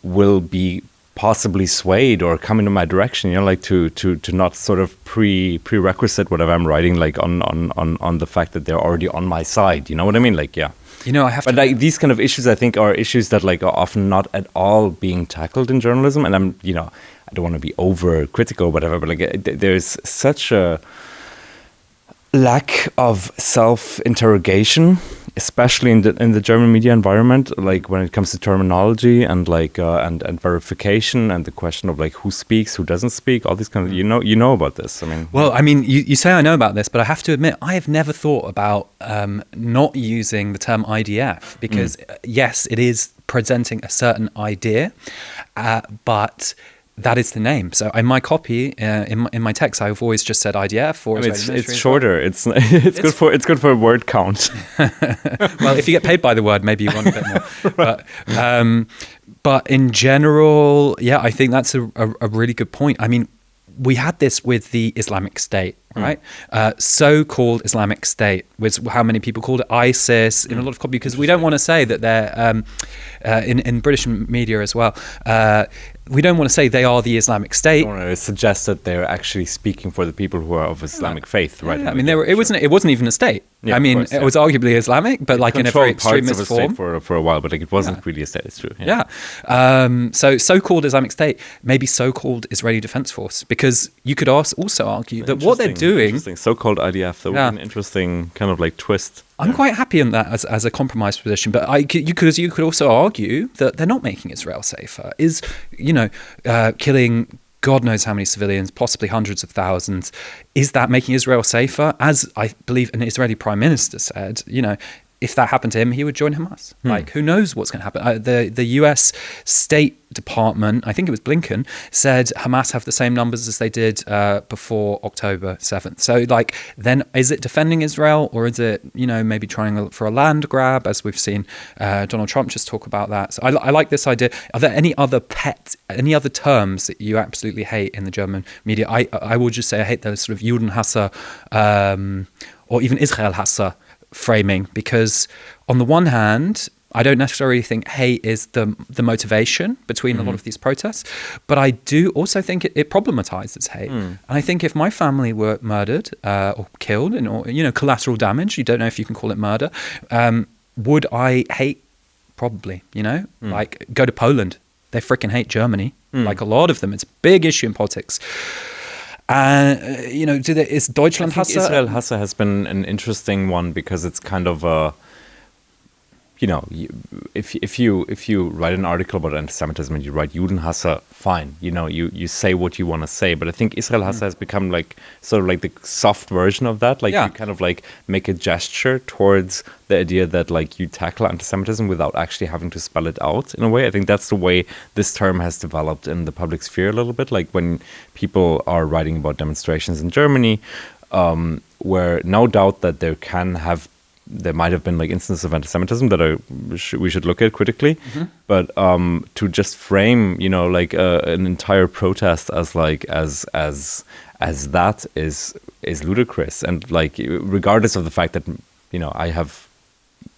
will be possibly swayed or come into my direction, you know, like to not sort of prerequisite whatever I'm writing, like on the fact that they're already on my side. You know what I mean? Like, yeah. You know, I have but to... like these kind of issues, I think, are issues that like are often not at all being tackled in journalism. And I'm, you know, I don't want to be over critical or whatever, but like there's such a lack of self-interrogation, especially in the German media environment, like when it comes to terminology and like and verification and the question of like who speaks, who doesn't speak, all these kind of, you know about this. I mean, well, I mean, you say I know about this, but I have to admit I have never thought about not using the term IDF because yes, it is presenting a certain idea, but that is the name. So in my copy, in my text, I've always just said IDF. Or it's shorter. It's good for a word count. Well, if you get paid by the word, maybe you want a bit more. But in general, yeah, I think that's a really good point. I mean, we had this with the Islamic State, right? So-called Islamic State was how many people called it ISIS in a lot of copies, because we don't want to say that they're in British media as well. We don't want to say they are the Islamic State. We don't want to suggest that they're actually speaking for the people who are of Islamic faith, right? Yeah, I mean, it wasn't even a state. Yeah, I mean, course, it was arguably Islamic, but like in a very extremist parts of form. State for a while, but like it wasn't really a state. It's true. Yeah. So-called Islamic State, maybe so-called Israeli Defense Force, because you could also argue that what they're doing. So-called IDF, that would be an interesting kind of like twist. I'm quite happy in that as a compromise position, but you could also argue that they're not making Israel safer. Is killing God knows how many civilians, possibly hundreds of thousands, is that making Israel safer? As I believe an Israeli prime minister said, if that happened to him, he would join Hamas. Like, who knows what's going to happen? The US State Department, I think it was Blinken, said Hamas have the same numbers as they did before October 7th. So, like, then is it defending Israel, or is it, maybe trying for a land grab, as we've seen Donald Trump just talk about that? So I like this idea. Are there any other terms that you absolutely hate in the German media? I will just say I hate the sort of Judenhasser or even Israel-Hasser framing, because on the one hand, I don't necessarily think hate is the motivation between a lot of these protests, but I do also think it problematizes hate. And I think if my family were murdered or killed, or collateral damage, you don't know if you can call it murder, would I hate? Probably. Like, go to Poland, they freaking hate Germany. Like a lot of them, it's a big issue in politics. Is Deutschland Hasse? Israel Hasse has been an interesting one, because it's kind of a, if you write an article about anti-Semitism and you write Judenhasse, fine, you say what you want to say. But I think Israel Hasse has become like sort of like the soft version of that. Like, you kind of like make a gesture towards the idea that like you tackle anti-Semitism without actually having to spell it out in a way. I think that's the way this term has developed in the public sphere a little bit. Like, when people are writing about demonstrations in Germany, where no doubt that there might have been like instances of anti-Semitism that we should look at critically, but to just frame like an entire protest as that is ludicrous. And like, regardless of the fact that I have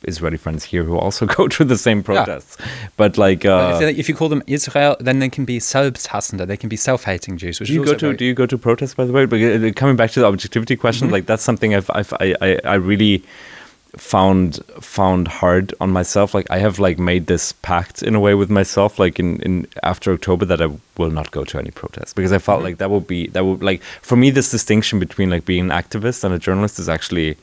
Israeli friends here who also go through the same protests, but like if you call them Israel, then they can be Selbsthassende, they can be self-hating Jews. Do you go to protests, by the way? But coming back to the objectivity question, like, that's something I really found hard on myself. Like, I have like made this pact in a way with myself, like in after October, that I will not go to any protests, because I felt like that would like, for me, this distinction between like being an activist and a journalist is actually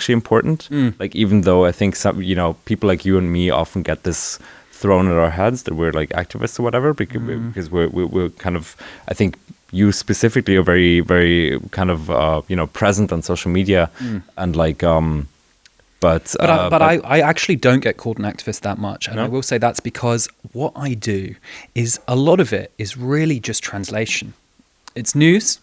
important. Like, even though I think some people like you and me often get this thrown at our heads that we're like activists or whatever, because we're kind of, I think you specifically are very, very kind of present on social media, and like But I actually don't get called an activist that much. And I will say that's because what I do is a lot of it is really just translation. It's news.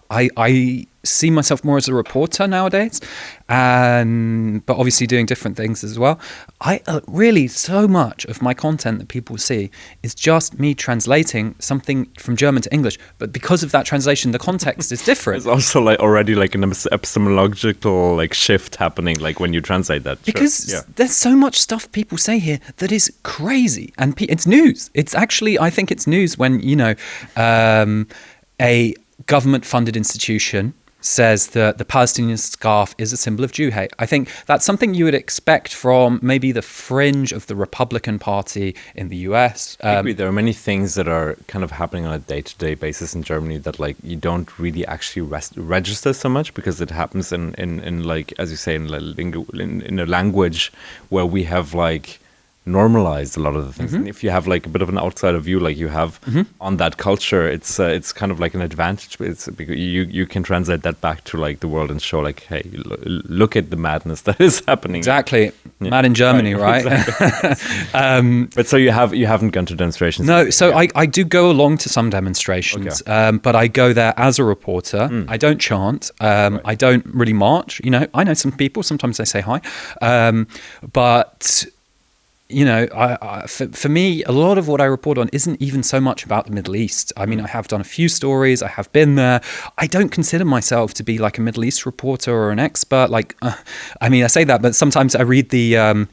I see myself more as a reporter nowadays, but obviously doing different things as well. I really, so much of my content that people see is just me translating something from German to English. But because of that translation, the context is different. There's also like already like an epistemological like shift happening, like when you translate that. Because there's so much stuff people say here that is crazy, and it's news. It's actually, I think it's news when a government-funded institution says that the Palestinian scarf is a symbol of Jew hate. I think that's something you would expect from maybe the fringe of the Republican Party in the US. I agree. There are many things that are kind of happening on a day-to-day basis in Germany that like you don't really actually register so much, because it happens in like, as you say, in a language where we have like normalized a lot of the things. And if you have like a bit of an outsider view like you have on that culture, it's kind of like an advantage. It's because you can translate that back to like the world and show like, hey, look at the madness that is happening. Exactly. Mad in Germany, right? Exactly. But so you haven't gone to demonstrations? No, so I do go along to some demonstrations, but I go there as a reporter. I don't chant. I don't really march. I know some people, sometimes they say hi. But for me, a lot of what I report on isn't even so much about the Middle East. I mean, I have done a few stories. I have been there. I don't consider myself to be like a Middle East reporter or an expert. Like, I mean, I say that, but sometimes I read the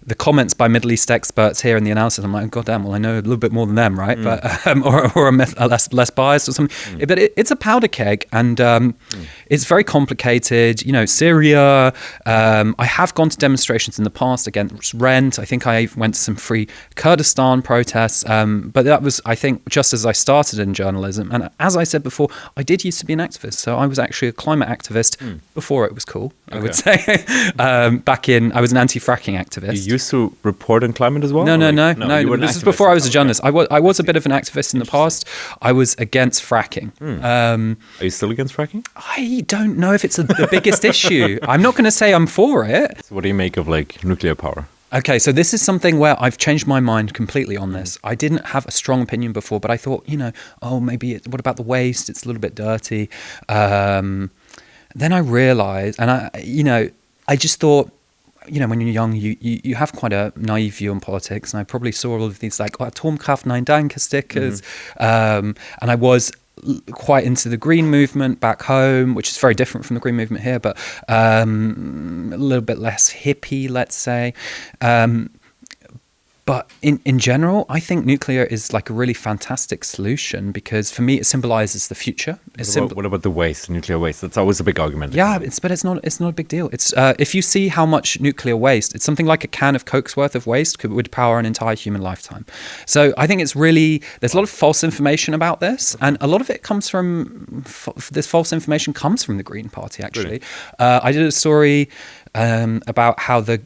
the comments by Middle East experts here in the analysis, I'm like, oh, God damn, well, I know a little bit more than them, right? But or a less biased or something. But it's a powder keg, and it's very complicated. You know, Syria. I have gone to demonstrations in the past against rent. I think I went to some free Kurdistan protests. But that was, I think, just as I started in journalism. And as I said before, I did used to be an activist. So I was actually a climate activist before it was cool, I would say. I was an anti-fracking activist. You used to report on climate as well? No. This is before I was a journalist. I was a bit of an activist in the past. I was against fracking. Are you still against fracking? I don't know if it's the biggest issue. I'm not going to say I'm for it. So what do you make of like nuclear power? Okay, so this is something where I've changed my mind completely on this. I didn't have a strong opinion before, but I thought, what about the waste? It's a little bit dirty. Then I realized, and I just thought, when you're young, you have quite a naive view on politics, and I probably saw all of these like Atomkraft Nein Danke stickers, and I was quite into the green movement back home, which is very different from the green movement here, but a little bit less hippie, let's say. But in general, I think nuclear is like a really fantastic solution because for me, it symbolizes the future. What about the waste, nuclear waste? That's always a big argument. Yeah, but it's not a big deal. It's if you see how much nuclear waste, it's something like a can of Coke's worth of waste would power an entire human lifetime. So I think it's really, there's a lot of false information about this, and a lot of it comes from, this false information comes from the Green Party, actually. Really? I did a story about how the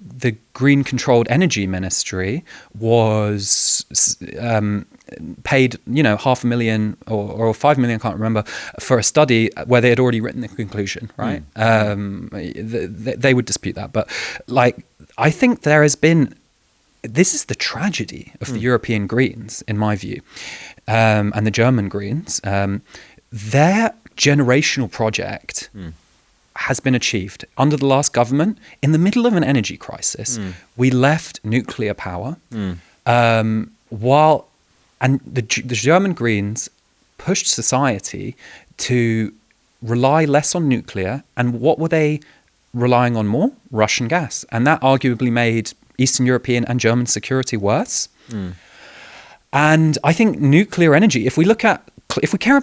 Green Controlled Energy Ministry was paid, $500,000 or 5 million, I can't remember, for a study where they had already written the conclusion, right? They would dispute that. But I think there has been, this is the tragedy of the European Greens, in my view, and the German Greens. Their generational project has been achieved under the last government in the middle of an energy crisis. We left nuclear power and the German Greens pushed society to rely less on nuclear. And what were they relying on more? Russian gas. And that arguably made Eastern European and German security worse. And I think nuclear energy, if you care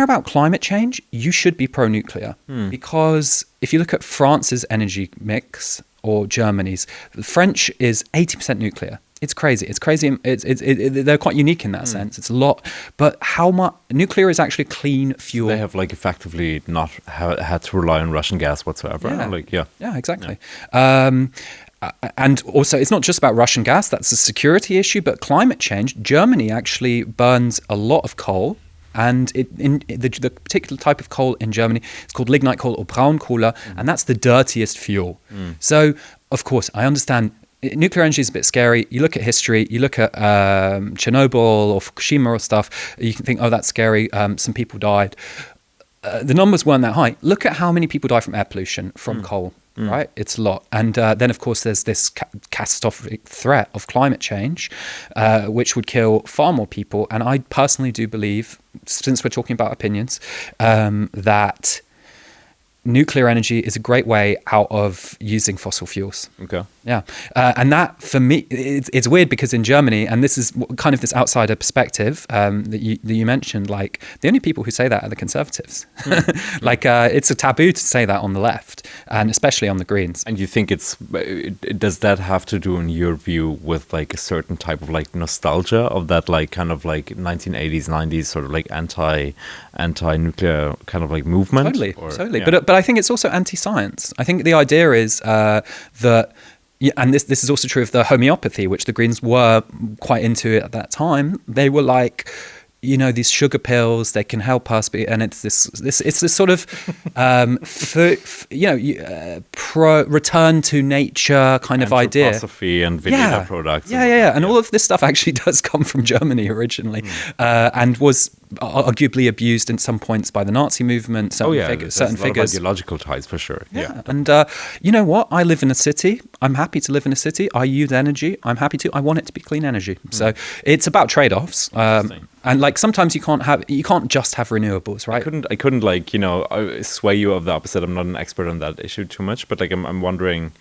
about climate change, you should be pro-nuclear. Because if you look at France's energy mix or Germany's, the French is 80% nuclear. It's crazy. They're quite unique in that sense. It's a lot. But how much nuclear is actually clean fuel. So they have effectively not had to rely on Russian gas whatsoever. Yeah, exactly. Yeah. And also, it's not just about Russian gas. That's a security issue. But climate change, Germany actually burns a lot of coal. And the particular type of coal in Germany, it's called lignite coal or Braunkohle, and that's the dirtiest fuel. So, of course, I understand nuclear energy is a bit scary. You look at history, you look at Chernobyl or Fukushima or stuff, you can think, oh, that's scary, some people died. The numbers weren't that high. Look at how many people die from air pollution from coal, right? It's a lot. And then, of course, there's this catastrophic threat of climate change, which would kill far more people. And I personally do believe, since we're talking about opinions, that nuclear energy is a great way out of using fossil fuels. Okay. Yeah. And that, for me, it's weird because in Germany, and this is kind of this outsider perspective that you mentioned, the only people who say that are the conservatives. It's a taboo to say that on the left, and especially on the Greens. And you think does that have to do, in your view, with a certain type of nostalgia of that 1980s, 90s sort of anti-nuclear kind of movement? Totally. Yeah. But I think it's also anti-science. I think the idea is that, and this is also true of the homeopathy, which the Greens were quite into at that time. They were these sugar pills, they can help us, and it's this sort of return to nature kind of idea. Philosophy and vanilla products. Yeah. And all of this stuff actually does come from Germany originally, and was arguably abused in some points by the Nazi movement. Certain figures. Ideological ties for sure. Yeah. And you know what? I live in a city. I'm happy to live in a city. I use energy. I'm happy to. I want it to be clean energy. So it's about trade-offs. And sometimes you can't just have renewables, right? I couldn't sway you of the opposite. I'm not an expert on that issue too much, but I'm wondering,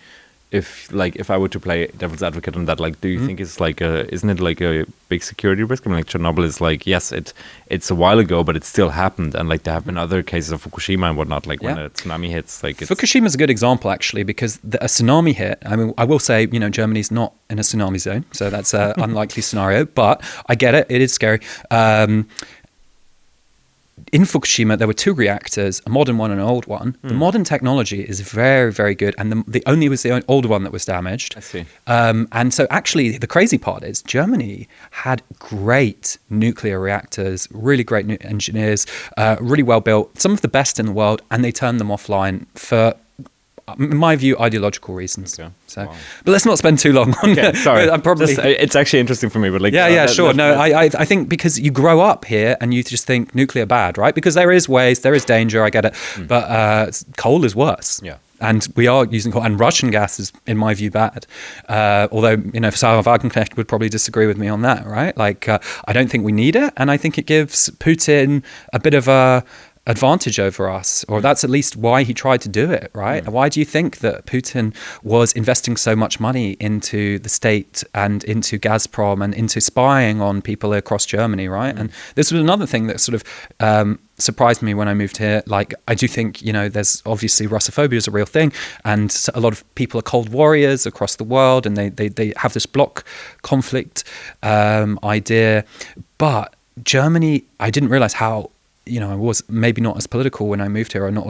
if I were to play devil's advocate on that, like, do you think it's like isn't it like a big security risk? I mean, like Chernobyl is like, yes, it's a while ago, but it still happened, and like there have been other cases of Fukushima and whatnot, like when a tsunami hits, like Fukushima is a good example actually, because a tsunami hit. I mean, I will say, Germany's not in a tsunami zone, so that's an unlikely scenario, but I get it. It is scary. In Fukushima, there were two reactors, a modern one and an old one. The modern technology is very, very good, and the older one that was damaged. I see. And so actually, the crazy part is Germany had great nuclear reactors, really great engineers, really well built, some of the best in the world, and they turned them offline for, in my view, ideological reasons. Okay. So, but let's not spend too long on. Okay, sorry. I'm probably. It's actually interesting for me, but like. Sure. I think because you grow up here and you just think nuclear bad, right? Because there is waste, there is danger. I get it, but coal is worse. Yeah. And we are using coal, and Russian gas is, in my view, bad. Although, Sarah Wagenknecht would probably disagree with me on that, right? Like, I don't think we need it, and I think it gives Putin a bit of a advantage over us, or that's at least why he tried to do it, right? Why do you think that Putin was investing so much money into the state and into Gazprom and into spying on people across Germany, right? And this was another thing that sort of surprised me when I moved here. Like, I do think, there's obviously Russophobia is a real thing, and a lot of people are cold warriors across the world, and they have this block conflict idea. But Germany, I didn't realize how, I was maybe not as political when I moved here, or not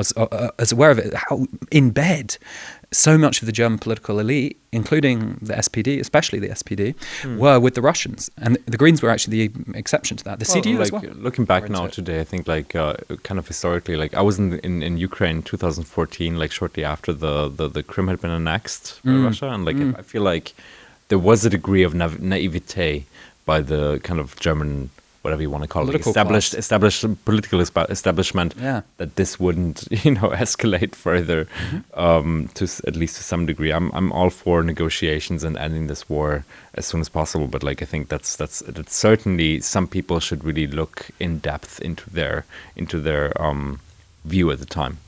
as aware of it, how in bed so much of the German political elite, including the SPD, especially the SPD, were with the Russians. And the Greens were actually the exception to that. The CDU as well. Looking back now today, I think like kind of historically, like I was in Ukraine in 2014, like shortly after the Crimea had been annexed by Russia. And like I feel like there was a degree of naivete by the kind of German, whatever you want to call it, established political establishment, that this wouldn't, escalate further, at least to some degree. I'm all for negotiations and ending this war as soon as possible, but like I think that's certainly some people should really look in depth into their view at the time.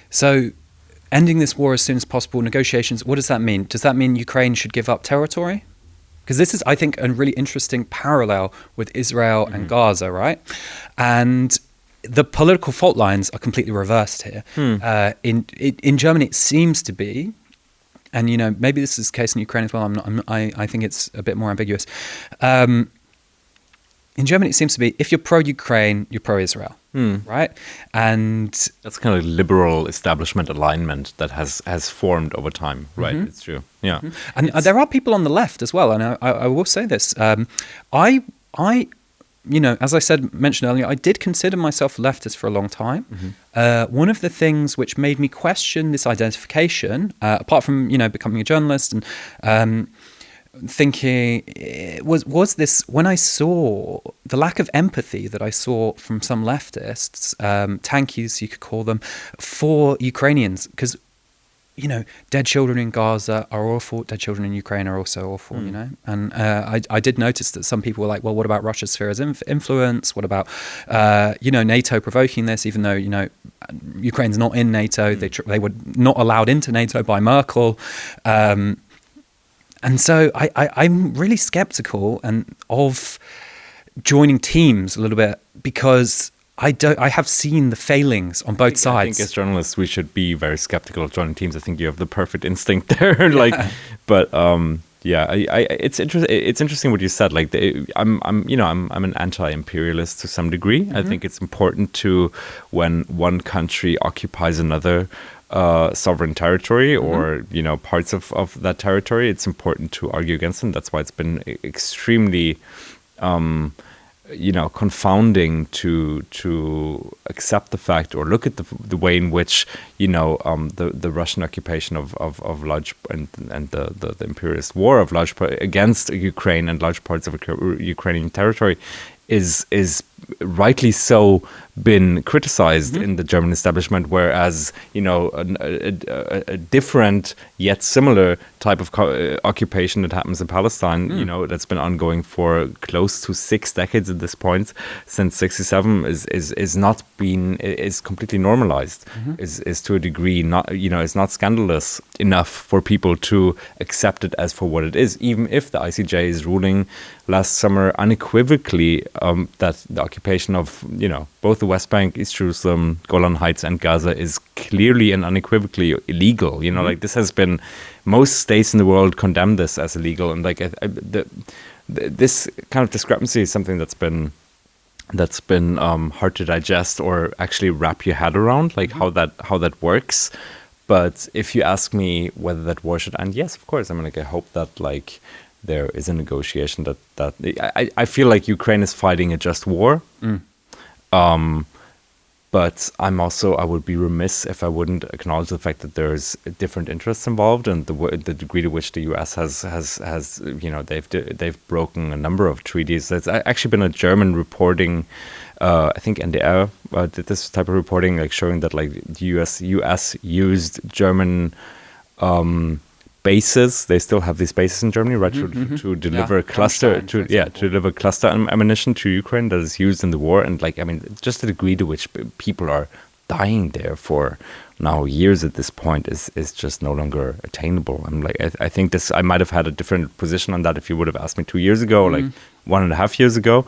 So, ending this war as soon as possible, negotiations. What does that mean? Does that mean Ukraine should give up territory? Because this is, I think, a really interesting parallel with Israel and Gaza, right? And the political fault lines are completely reversed here. In Germany, it seems to be, and maybe this is the case in Ukraine as well. I think it's a bit more ambiguous. In Germany, it seems to be, if you're pro-Ukraine, you're pro-Israel, right? And that's kind of liberal establishment alignment that has formed over time, right? It's true, yeah. And there are people on the left as well, and I will say this. I as I mentioned earlier, I did consider myself a leftist for a long time. One of the things which made me question this identification, apart from becoming a journalist and thinking, was this, when I saw the lack of empathy that I saw from some leftists, tankies you could call them, for Ukrainians, because dead children in Gaza are awful, dead children in Ukraine are also awful, and I did notice that some people were like, well, what about Russia's sphere of influence? What about NATO provoking this, even though Ukraine's not in NATO, they were not allowed into NATO by Merkel. And so I'm really skeptical of joining teams a little bit, because I have seen the failings on both sides. I think as journalists, we should be very skeptical of joining teams. I think you have the perfect instinct there. It's interesting what you said. Like, I'm an anti-imperialist to some degree. I think it's important to, when one country occupies another sovereign territory, or parts of that territory, it's important to argue against them. That's why it's been extremely confounding to accept the fact, or look at the way in which the Russian occupation of large and the imperialist war of large against Ukraine and large parts of Ukrainian territory is rightly so been criticized in the German establishment, whereas a different yet similar type of occupation that happens in Palestine, that's been ongoing for close to 6 decades at this point, since '67, is completely normalized, is to a degree not is not scandalous enough for people to accept it as for what it is, even if the ICJ is ruling last summer unequivocally that the occupation of both the West Bank, East Jerusalem, Golan Heights, and Gaza is clearly and unequivocally illegal. Like this has been, most states in the world condemn this as illegal, and like this kind of discrepancy is something that's been hard to digest or actually wrap your head around, like how that works. But if you ask me whether that war should end, yes, of course. I mean, like I hope that like there is a negotiation that I feel like Ukraine is fighting a just war. But I would be remiss if I wouldn't acknowledge the fact that there's different interests involved, and the degree to which the U.S. has they've broken a number of treaties. There's actually been a German reporting, I think NDR did this type of reporting, like showing that like the U.S. used German bases. They still have these bases in Germany, right? To deliver cluster deliver cluster ammunition to Ukraine that is used in the war. And like, I mean, just the degree to which people are dying there for now years at this point is just no longer attainable. I'm like, I think I might have had a different position on that if you would have asked me 2 years ago, like 1.5 years ago.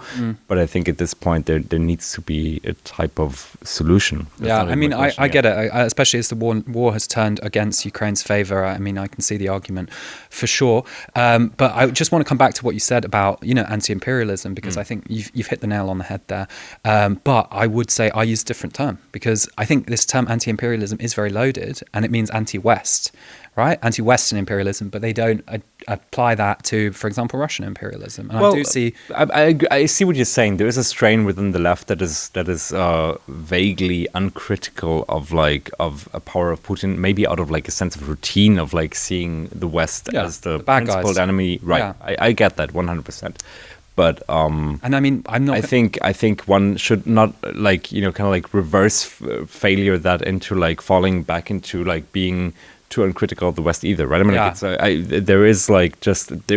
But I think at this point there needs to be a type of solution. I mean, I get it, especially as the war has turned against Ukraine's favor. I mean, I can see the argument for sure. But I just want to come back to what you said about, anti-imperialism, because I think you've hit the nail on the head there. But I would say I use a different term, because I think this term anti-imperialism is very loaded, and it means anti-West, right? Anti-Western imperialism, but they don't apply that to, for example, Russian imperialism. And I do see. I see what you're saying. There is a strain within the left that is vaguely uncritical of a power of Putin, maybe out of like a sense of routine of like seeing the West as the principled enemy. Right. Yeah. I get that 100%. But and I mean, I'm not. I think one should not like kind of like reverse failure that into like falling back into like being too uncritical of the West either, right? I mean, like there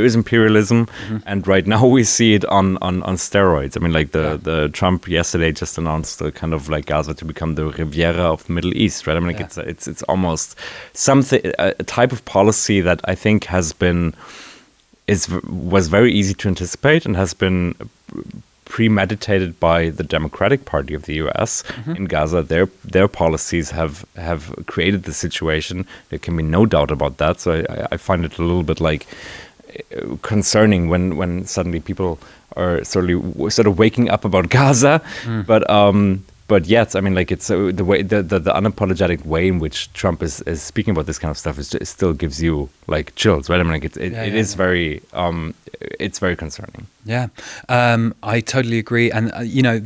is imperialism, and right now we see it on steroids. I mean, like the Trump yesterday just announced the kind of like Gaza to become the Riviera of the Middle East, right? I mean, like it's almost something, a type of policy that I think was very easy to anticipate and has been premeditated by the Democratic Party of the U.S. in Gaza. Their policies have created the situation. There can be no doubt about that. So I find it a little bit like concerning when suddenly people are sort of waking up about Gaza, But yet, I mean, like it's the way the unapologetic way in which Trump is speaking about this kind of stuff it still gives you like chills, right? I mean, like it is very it's very concerning. Yeah, I totally agree, and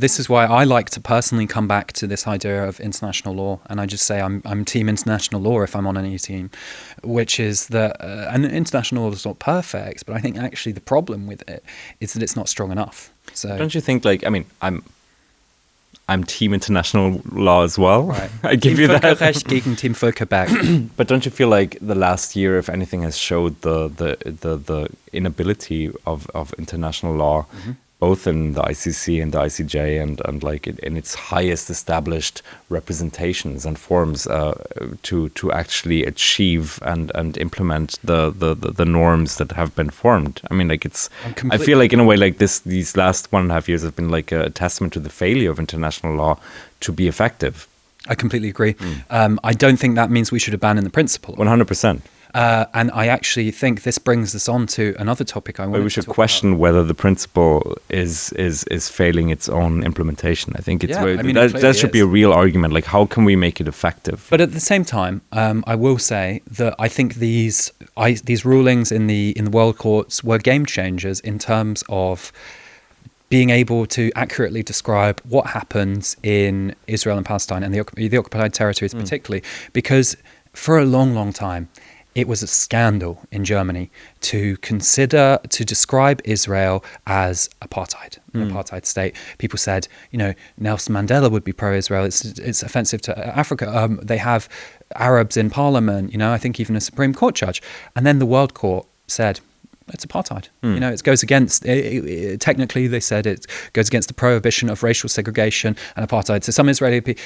this is why I like to personally come back to this idea of international law, and I just say I'm team international law if I'm on any team, which is that and international law is not perfect, but I think actually the problem with it is that it's not strong enough. So don't you think? Like, I mean, I'm team international law as well. Right. I give you that. Völkerrecht gegen Team Völkerberg. But don't you feel like the last year, if anything, has showed the inability of international law, both in the ICC and the ICJ, and like in its highest established representations and forms to actually achieve and implement the norms that have been formed. I mean, like I feel like in a way like these last 1.5 years have been like a testament to the failure of international law to be effective. I completely agree. I don't think that means we should abandon the principle. 100%. And I actually think this brings us on to another topic I want to talk about. We should question whether the principle is failing its own implementation. I think that should be a real argument. Like, how can we make it effective? But at the same time, I will say that I think these rulings in the world courts were game changers in terms of being able to accurately describe what happens in Israel and Palestine and the occupied territories particularly, because for a long, long time, it was a scandal in Germany to describe Israel as apartheid, an apartheid state. People said, Nelson Mandela would be pro-Israel. It's offensive to Africa. They have Arabs in parliament, I think even a Supreme Court judge. And then the World Court said, it's apartheid. It goes against, technically they said it goes against the prohibition of racial segregation and apartheid. So some Israeli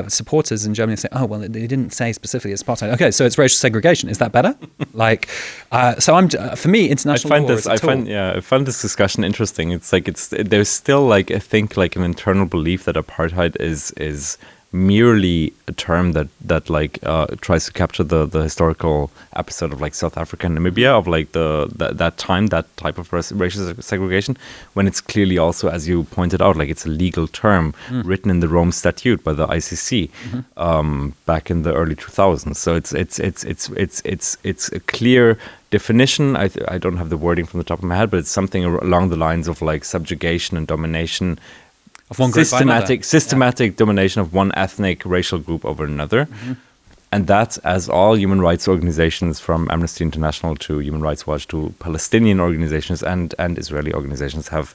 supporters in Germany say, oh, well, they didn't say specifically it's apartheid. Okay, so it's racial segregation. Is that better? For me, international law is a tool. I find this discussion interesting. It's like, there's still I think an internal belief that apartheid is merely a term that tries to capture the historical episode of South Africa and Namibia of that time, that type of racial segregation, when it's clearly also, as you pointed out, it's a legal term written in the Rome Statute by the ICC back in the early 2000s. So it's a clear definition. I don't have the wording from the top of my head, but it's something along the lines of subjugation and domination. Of one group systematic domination of one ethnic racial group over another. And that's, as all human rights organizations, from Amnesty International to Human Rights Watch to Palestinian organizations and Israeli organizations have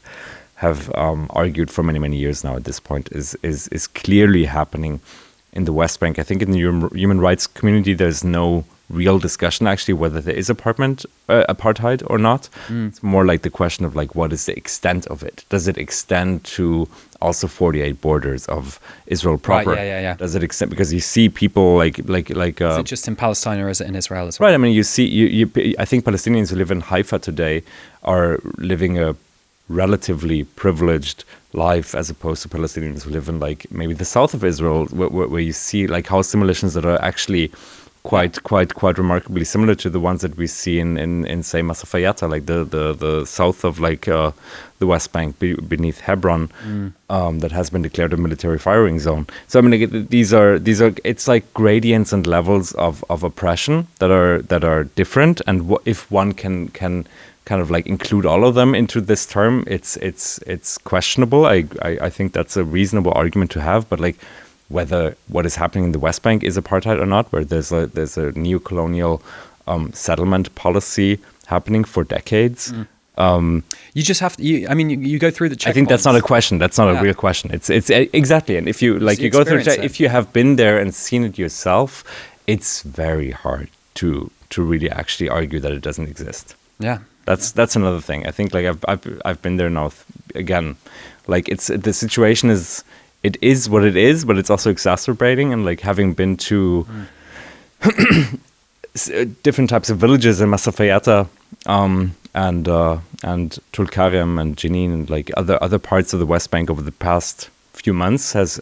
argued for many, many years now at this point, is clearly happening in the West Bank. I think in the human rights community, there's no real discussion actually whether there is apartheid or not. It's more the question of what is the extent of it? Does it extend to also 48 borders of Israel proper? Right, yeah. Does it extend, because you see people is it just in Palestine or is it in Israel as well? Right. I mean, you see, I think Palestinians who live in Haifa today are living a relatively privileged life as opposed to Palestinians who live in maybe the south of Israel, where you see house demolitions that are actually quite remarkably similar to the ones that we see in say Masafayata, the south of the West Bank beneath Hebron, that has been declared a military firing zone. So I mean, these are it's gradients and levels of oppression that are different, and if one can kind of include all of them into this term, it's questionable. I think that's a reasonable argument to have, but whether what is happening in the West Bank is apartheid or not, where there's a neo-colonial settlement policy happening for decades. You just have to. You go through the checkpoints. I think that's not a question. That's not a real question. It's exactly. And if you you go through, if you have been there and seen it yourself, it's very hard to really actually argue that it doesn't exist. Yeah. That's another thing. I think I've been there now again. It's the situation is. It is what it is, but it's also exacerbating. And having been to different types of villages in Masafayata and Tulkarem and Jenin and other parts of the West Bank over the past few months has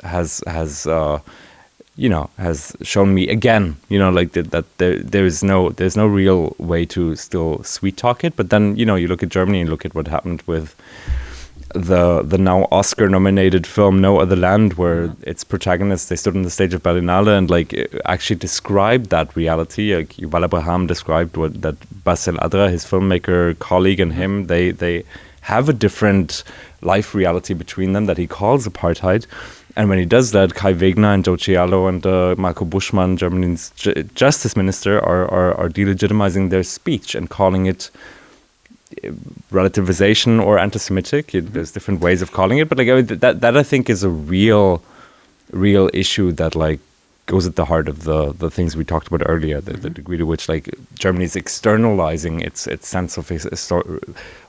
shown me again, that there's no real way to still sweet talk it. But then you look at Germany and look at what happened with the now Oscar-nominated film No Other Land, where its protagonists, they stood on the stage of Berlinale and actually described that reality. Yuval Abraham described that Bassel Adra, his filmmaker colleague, and him, they have a different life reality between them that he calls apartheid. And when he does that, Kai Wegner and Joe Cialo and Marco Buschmann, Germany's justice minister, are delegitimizing their speech and calling it relativization or anti-Semitic. There's different ways of calling it, but that I think is a real issue that goes at the heart of the things we talked about earlier. The degree to which Germany is externalizing its sense of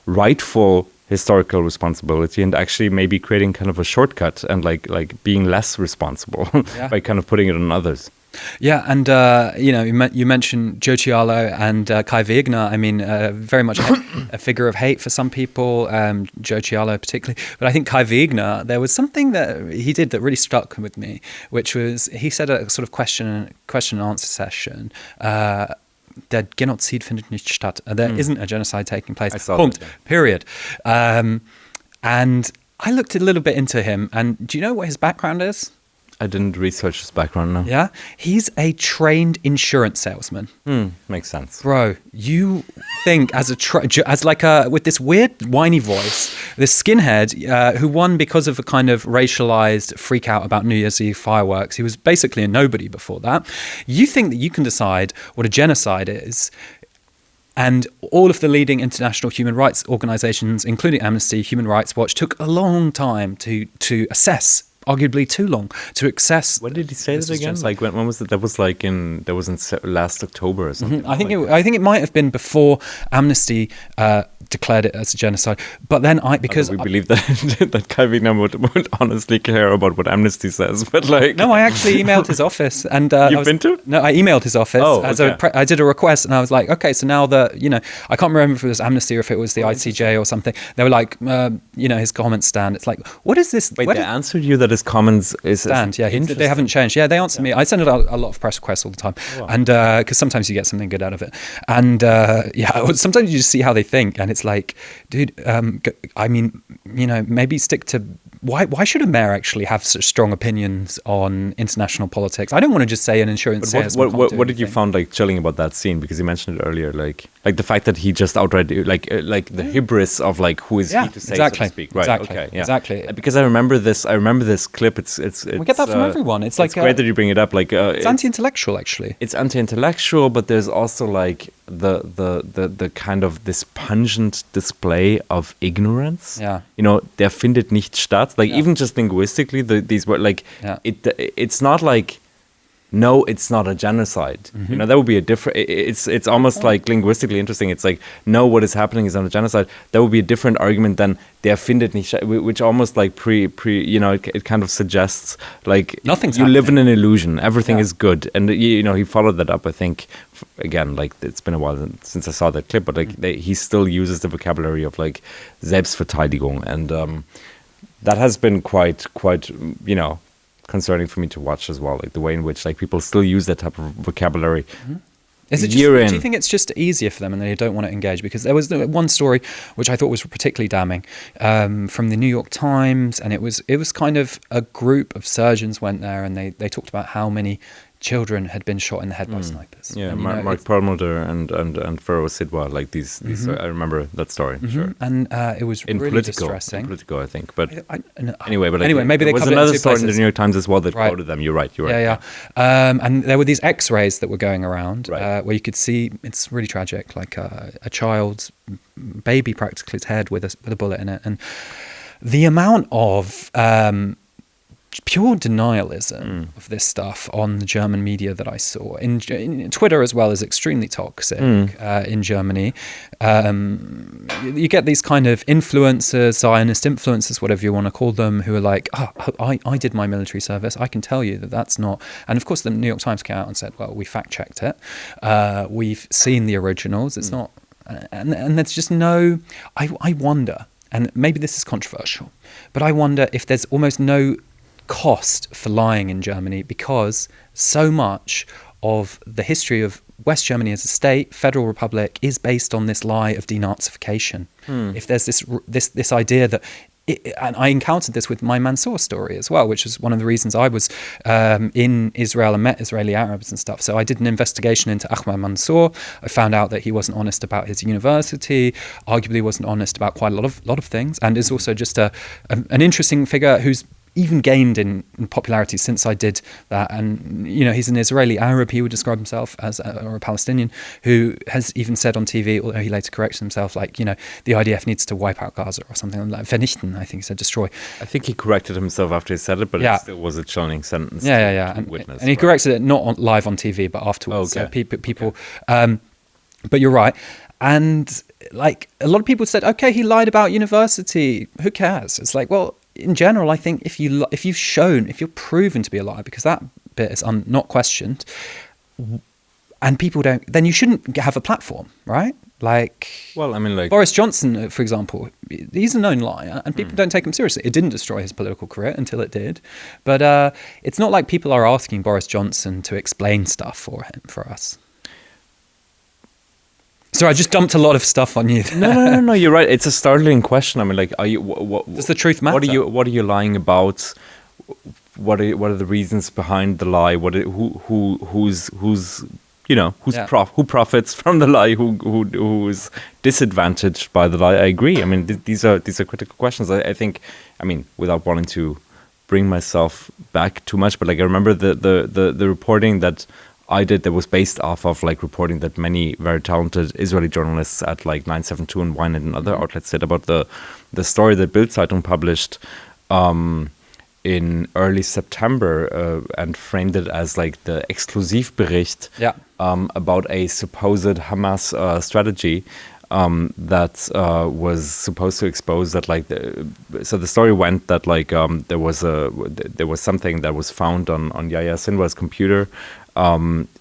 rightful historical responsibility and actually maybe creating kind of a shortcut and being less responsible by kind of putting it on others. Yeah, and you mentioned Joe Cialo and Kai Wegner. I mean, very much a figure of hate for some people, Joe Cialo particularly. But I think Kai Wegner, there was something that he did that really stuck with me, which was he said a sort of question and answer session. Der Genozid findet nicht statt. There isn't a genocide taking place. Punkt. That, yeah. Period. And I looked a little bit into him, and do you know what his background is? I didn't research his background, no. Yeah? He's a trained insurance salesman. Makes sense. Bro, you think with this weird whiny voice, this skinhead who won because of a kind of racialized freak out about New Year's Eve fireworks. He was basically a nobody before that. You think that you can decide what a genocide is, and all of the leading international human rights organizations, including Amnesty, Human Rights Watch, took a long time to assess, arguably too long, to assess. When did he say that again? Like when was it? That was like last October or something. I think it might have been before Amnesty declared it as a genocide. But then we believe that that Calvin would honestly care about what Amnesty says. But like, no, I actually emailed his office, and you've been to? No, I emailed his office. I did a request, and I was like, okay, so now I can't remember if it was Amnesty or if it was the ICJ or something. They were like, his comments stand. It's like, what is this? Wait, they answered you that his comments is stand. Yeah, they haven't changed. Yeah, they answered me. I send out a lot of press requests all the time, and because sometimes you get something good out of it, and sometimes you just see how they think, and it's like, dude, I mean, maybe stick to. Why should a mayor actually have such strong opinions on international politics? I don't want to just say an insurance salesman. What did you find like chilling about that scene? Because you mentioned it earlier, like the fact that he just outright like the hubris of like who is he to say, exactly, so to speak, right? Exactly, okay, yeah. Exactly. Because I remember this clip. It's we get that from everyone. It's like great that you bring it up. Like it's anti-intellectual, actually. It's anti-intellectual, but there's also like the kind of this pungent display of ignorance. Yeah. Der findet nicht statt. Like even just linguistically, these words, like it's not like, no, it's not a genocide. Mm-hmm. That would be a different. It's almost like linguistically interesting. It's like, no, what is happening is not a genocide. That would be a different argument than der findet nicht statt, which almost like it kind of suggests like nothing's you happening. live in an illusion. Everything is good, and he followed that up. I think again, like it's been a while since I saw that clip, but like he still uses the vocabulary of like Selbstverteidigung, and that has been quite concerning for me to watch as well, like the way in which like people still use that type of vocabulary. Mm-hmm. Do you think it's just easier for them and they don't want to engage? Because there was one story which I thought was particularly damning from the New York Times, and it was kind of a group of surgeons went there and they talked about how many children had been shot in the head by snipers. Yeah, and, Mark Perlmutter and Pharaoh Sidwa, like these. I remember that story. Mm-hmm. Sure. And it was really distressing. In Politico, I think. But anyway, maybe there was another story in the New York Times as well that quoted them. You're right. Yeah. And there were these X-rays that were going around where you could see, it's really tragic, like a child's baby, practically its head with a bullet in it, and the amount of pure denialism of this stuff on the German media that I saw in Twitter as well is extremely toxic in Germany. You get these kind of influencers, Zionist influencers, whatever you want to call them, who are like, I did my military service. I can tell you that that's not. And of course, the New York Times came out and said, well, we fact checked it. We've seen the originals. It's not. And there's just no. I wonder, and maybe this is controversial, but I wonder if there's almost no cost for lying in Germany, because so much of the history of West Germany as a state, federal republic, is based on this lie of denazification. If there's this idea that, and I encountered this with my Mansour story as well, which is one of the reasons I was in Israel and met Israeli Arabs and stuff. So I did an investigation into Ahmad Mansour. I found out that he wasn't honest about his university, arguably wasn't honest about quite a lot of things, and is also just an interesting figure who's even gained in popularity since I did that. And he's an Israeli Arab, he would describe himself as, or a Palestinian, who has even said on TV, although he later corrected himself, like, the IDF needs to wipe out Gaza or something like vernichten, I think he said, destroy. I think he corrected himself after he said it, but it still was a chilling sentence. And he corrected it not live on TV, but afterwards. So people but you're right. And like a lot of people said, okay, he lied about university, who cares? It's like, well, in general, I think if you're proven to be a liar, because that bit is not questioned, and people don't, then you shouldn't have a platform, right? Like, well, I mean, like Boris Johnson, for example, he's a known liar, and people don't take him seriously. It didn't destroy his political career until it did, but it's not like people are asking Boris Johnson to explain stuff for us. So I just dumped a lot of stuff on you. No, you're right. It's a startling question. I mean, like, are you? What does the truth matter? What are you lying about? What are the reasons behind the lie? Who's who profits from the lie, who's disadvantaged by the lie. I agree. I mean, these are critical questions. I think, I mean, without wanting to bring myself back too much, but like I remember the reporting that I did that was based off of like reporting that many very talented Israeli journalists at like 972 and Ynet and other outlets did about the story that Bild Zeitung published in early September and framed it as like the Exklusivbericht about a supposed Hamas strategy that was supposed to expose that like so the story went that like there was something that was found on Yahya Sinwar's computer.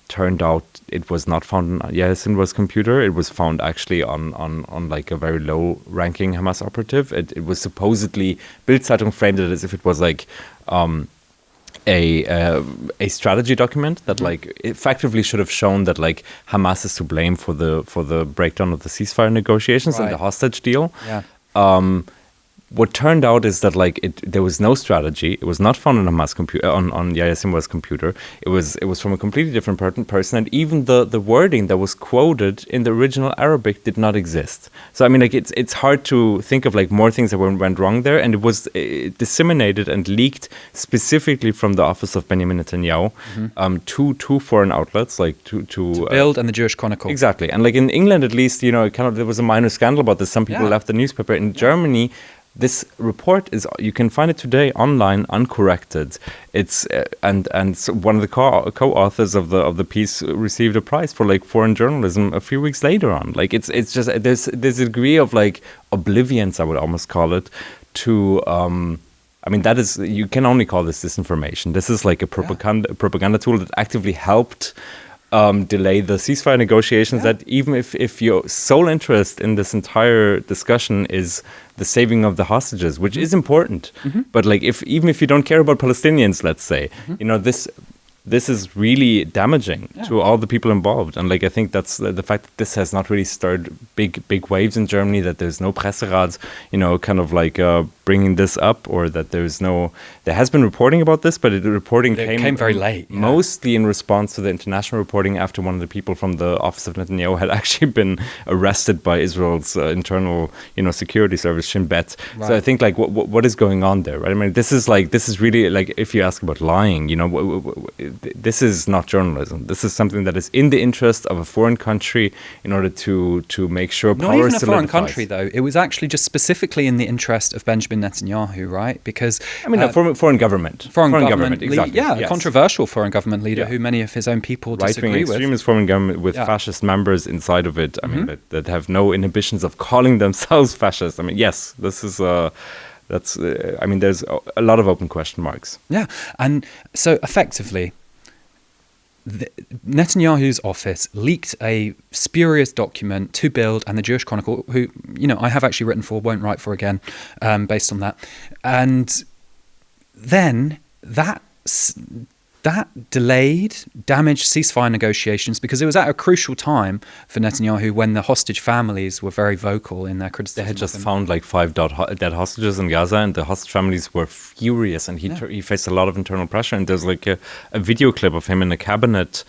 Turned out it was not found on Yahya Sinwar's computer. It was found actually on like a very low-ranking Hamas operative. It was supposedly, Bild Zeitung framed it as if it was like a strategy document that like effectively should have shown that like Hamas is to blame for the breakdown of the ceasefire negotiations and the hostage deal. Yeah. What turned out is that like there was no strategy. It was not found on Hamas computer on Yahya Sinwar's computer. It was from a completely different person, and even the wording that was quoted in the original Arabic did not exist. So I mean, like it's hard to think of like more things that went wrong there, and it was disseminated and leaked specifically from the office of Benjamin Netanyahu to foreign outlets, like to Bild and the Jewish Chronicle. Exactly, and like in England at least, there was a minor scandal about this. Some people left the newspaper. In Germany, this report you can find it today online, uncorrected. It's and so one of the co-authors of the piece received a prize for like foreign journalism a few weeks later on. Like it's just there's a degree of like oblivience, I would almost call it, to I mean, that is, you can only call this disinformation. This is like a propaganda tool that actively helped delay the ceasefire negotiations. That even if your sole interest in this entire discussion is the saving of the hostages, which is important, but like even if you don't care about Palestinians, let's say, this is really damaging to all the people involved. And like I think that's the fact that this has not really stirred big waves in Germany, that there's no Presserat, kind of like bringing this up, or that there has been reporting about this, but the reporting came very late. Mostly in response to the international reporting after one of the people from the office of Netanyahu had actually been arrested by Israel's internal, security service, Shin Bet. Right. So I think like what is going on there, right? I mean, this is really like, if you ask about lying, this is not journalism. This is something that is in the interest of a foreign country in order to make sure power solidifies. Not even a foreign country, though. It was actually just specifically in the interest of Benjamin Netanyahu, right? Because I mean, a foreign government. Foreign government, exactly. A controversial foreign government leader who many of his own people disagree with. Right-wing extremist foreign government with fascist members inside of it. I mean, that have no inhibitions of calling themselves fascist. I mean, yes, this is I mean, there's a lot of open question marks. Yeah, and so effectively, Netanyahu's office leaked a spurious document to Bild and the Jewish Chronicle, who, I have actually written for, won't write for again, based on that. And then that delayed, damaged ceasefire negotiations, because it was at a crucial time for Netanyahu when the hostage families were very vocal in their criticism. They had just found like 5 dead hostages in Gaza, and the hostage families were furious, and he faced a lot of internal pressure. And there's like a video clip of him in a cabinet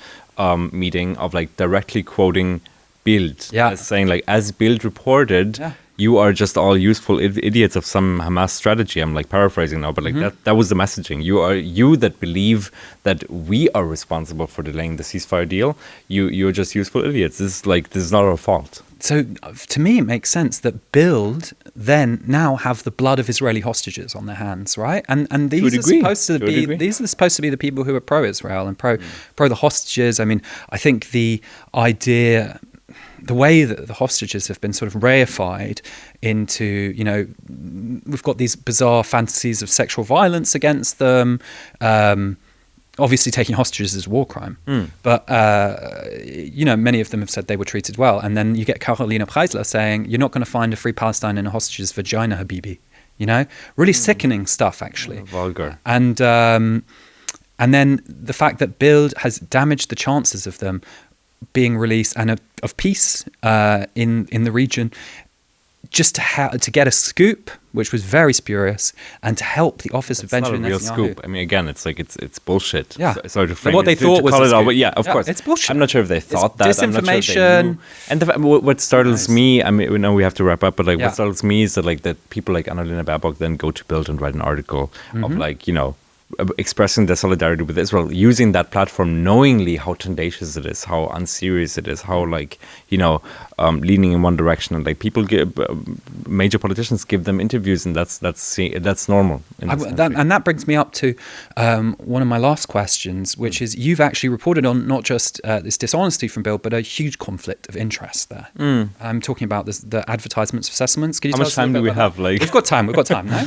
meeting of like directly quoting Bild, as saying like, as Bild reported, you are just all useful idiots of some Hamas strategy. I'm like paraphrasing now, but like that was the messaging. You that believe that we are responsible for delaying the ceasefire deal. You're just useful idiots. This is not our fault. So to me, it makes sense that Bild then now have the blood of Israeli hostages on their hands, right? And these are supposed to be the people who are pro-Israel and pro the hostages. I mean, I think the way that the hostages have been sort of reified into, we've got these bizarre fantasies of sexual violence against them. Obviously, taking hostages is a war crime. But, many of them have said they were treated well. And then you get Carolina Preisler saying, you're not going to find a free Palestine in a hostage's vagina, Habibi. Really sickening stuff, actually. Vulgar. And then the fact that Bild has damaged the chances of them being released and of peace in the region just to get a scoop, which was very spurious, and to help the office of Benjamin Netanyahu. It's not a real Netanyahu. scoop. I mean, again, it's like it's bullshit. Yeah. Sorry to frame What they it, thought to was call a it all, scoop. but yeah, of Yeah, course, it's bullshit. I'm not sure if they thought that. I'm not sure if they disinformation. knew. And what startles me, I mean, we know we have to wrap up, but like Yeah. what startles me is that like that people like Annalena Baerbock then go to Bild and write an article of like, you know, expressing their solidarity with Israel, using that platform knowingly how tenacious it is, how unserious it is, how like, you know, leaning in one direction, and like people give major politicians give them interviews, and that's normal in this country. And that brings me up to one of my last questions, which is you've actually reported on not just this dishonesty from Bill, but a huge conflict of interest there. I'm talking about the advertisements for settlements. Can you How tell much us a little time bit do we about have? that? Like, We've got time. No?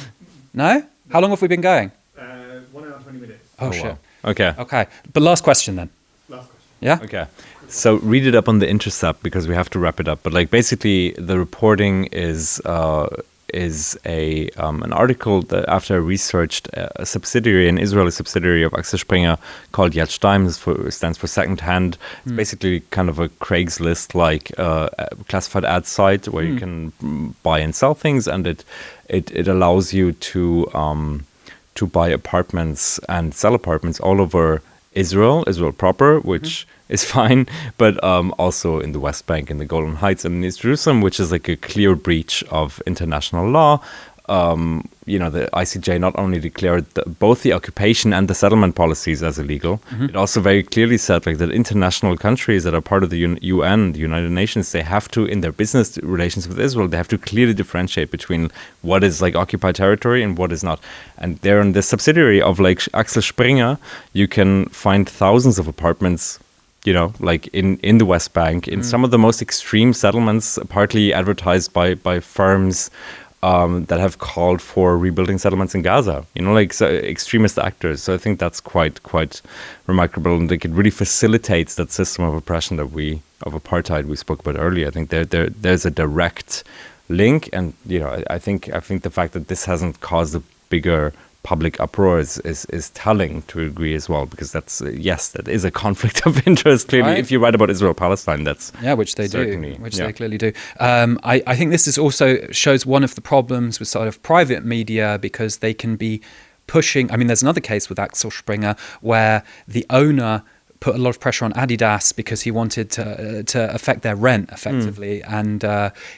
No? How long have we been going? 1 hour 20 minutes. Oh, shit. wow. Okay. Okay. But last question then. Last question. Yeah? Okay. So read it up on the Intercept because we have to wrap it up. But like basically the reporting is a an article that after I researched a subsidiary, an Israeli subsidiary of Axel Springer called Yad Shtaim, stands for second hand. It's basically kind of a Craigslist like classified ad site where you can buy and sell things, and it allows you to buy apartments and sell apartments all over Israel proper, which is fine, but also in the West Bank, in the Golan Heights, and in East Jerusalem, which is like a clear breach of international law. You know, the ICJ not only declared both the occupation and the settlement policies as illegal, it also very clearly said like that international countries that are part of the UN, the United Nations, they have to, in their business relations with Israel, they have to clearly differentiate between what is like occupied territory and what is not. And there in the subsidiary of like Axel Springer, you can find thousands of apartments, you know, like in the West Bank, in some of the most extreme settlements, partly advertised by firms that have called for rebuilding settlements in Gaza, you know, like so extremist actors. So I think that's quite remarkable, and like it really facilitates that system of oppression of apartheid we spoke about earlier. I think there's a direct link, and you know, I think the fact that this hasn't caused a bigger public uproar is telling to a degree as well, because that's yes, that is a conflict of interest. Clearly, Right. if you write about Israel-Palestine, that's Which they certainly, do, which yeah. they clearly do. I think this is also shows one of the problems with sort of private media, because they can be pushing. I mean, there's another case with Axel Springer where the owner put a lot of pressure on Adidas because he wanted to affect their rent effectively, and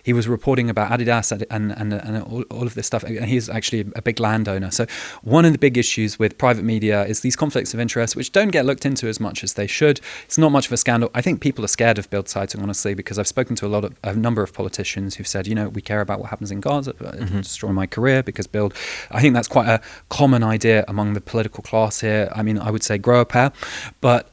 he was reporting about Adidas and all of this stuff. And he's actually a big landowner. So one of the big issues with private media is these conflicts of interest, which don't get looked into as much as they should. It's not much of a scandal. I think people are scared of Bild citing, honestly, because I've spoken to a number of politicians who've said, you know, we care about what happens in Gaza, but it'll destroy my career because Bild. I think that's quite a common idea among the political class here. I mean, I would say grow a pair, but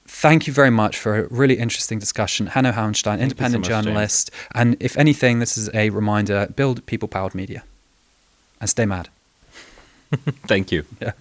thank you very much for a really interesting discussion. Hanno Hauenstein, independent so much, journalist. And if anything, this is a reminder, build people-powered media. And stay mad. Thank you. Yeah.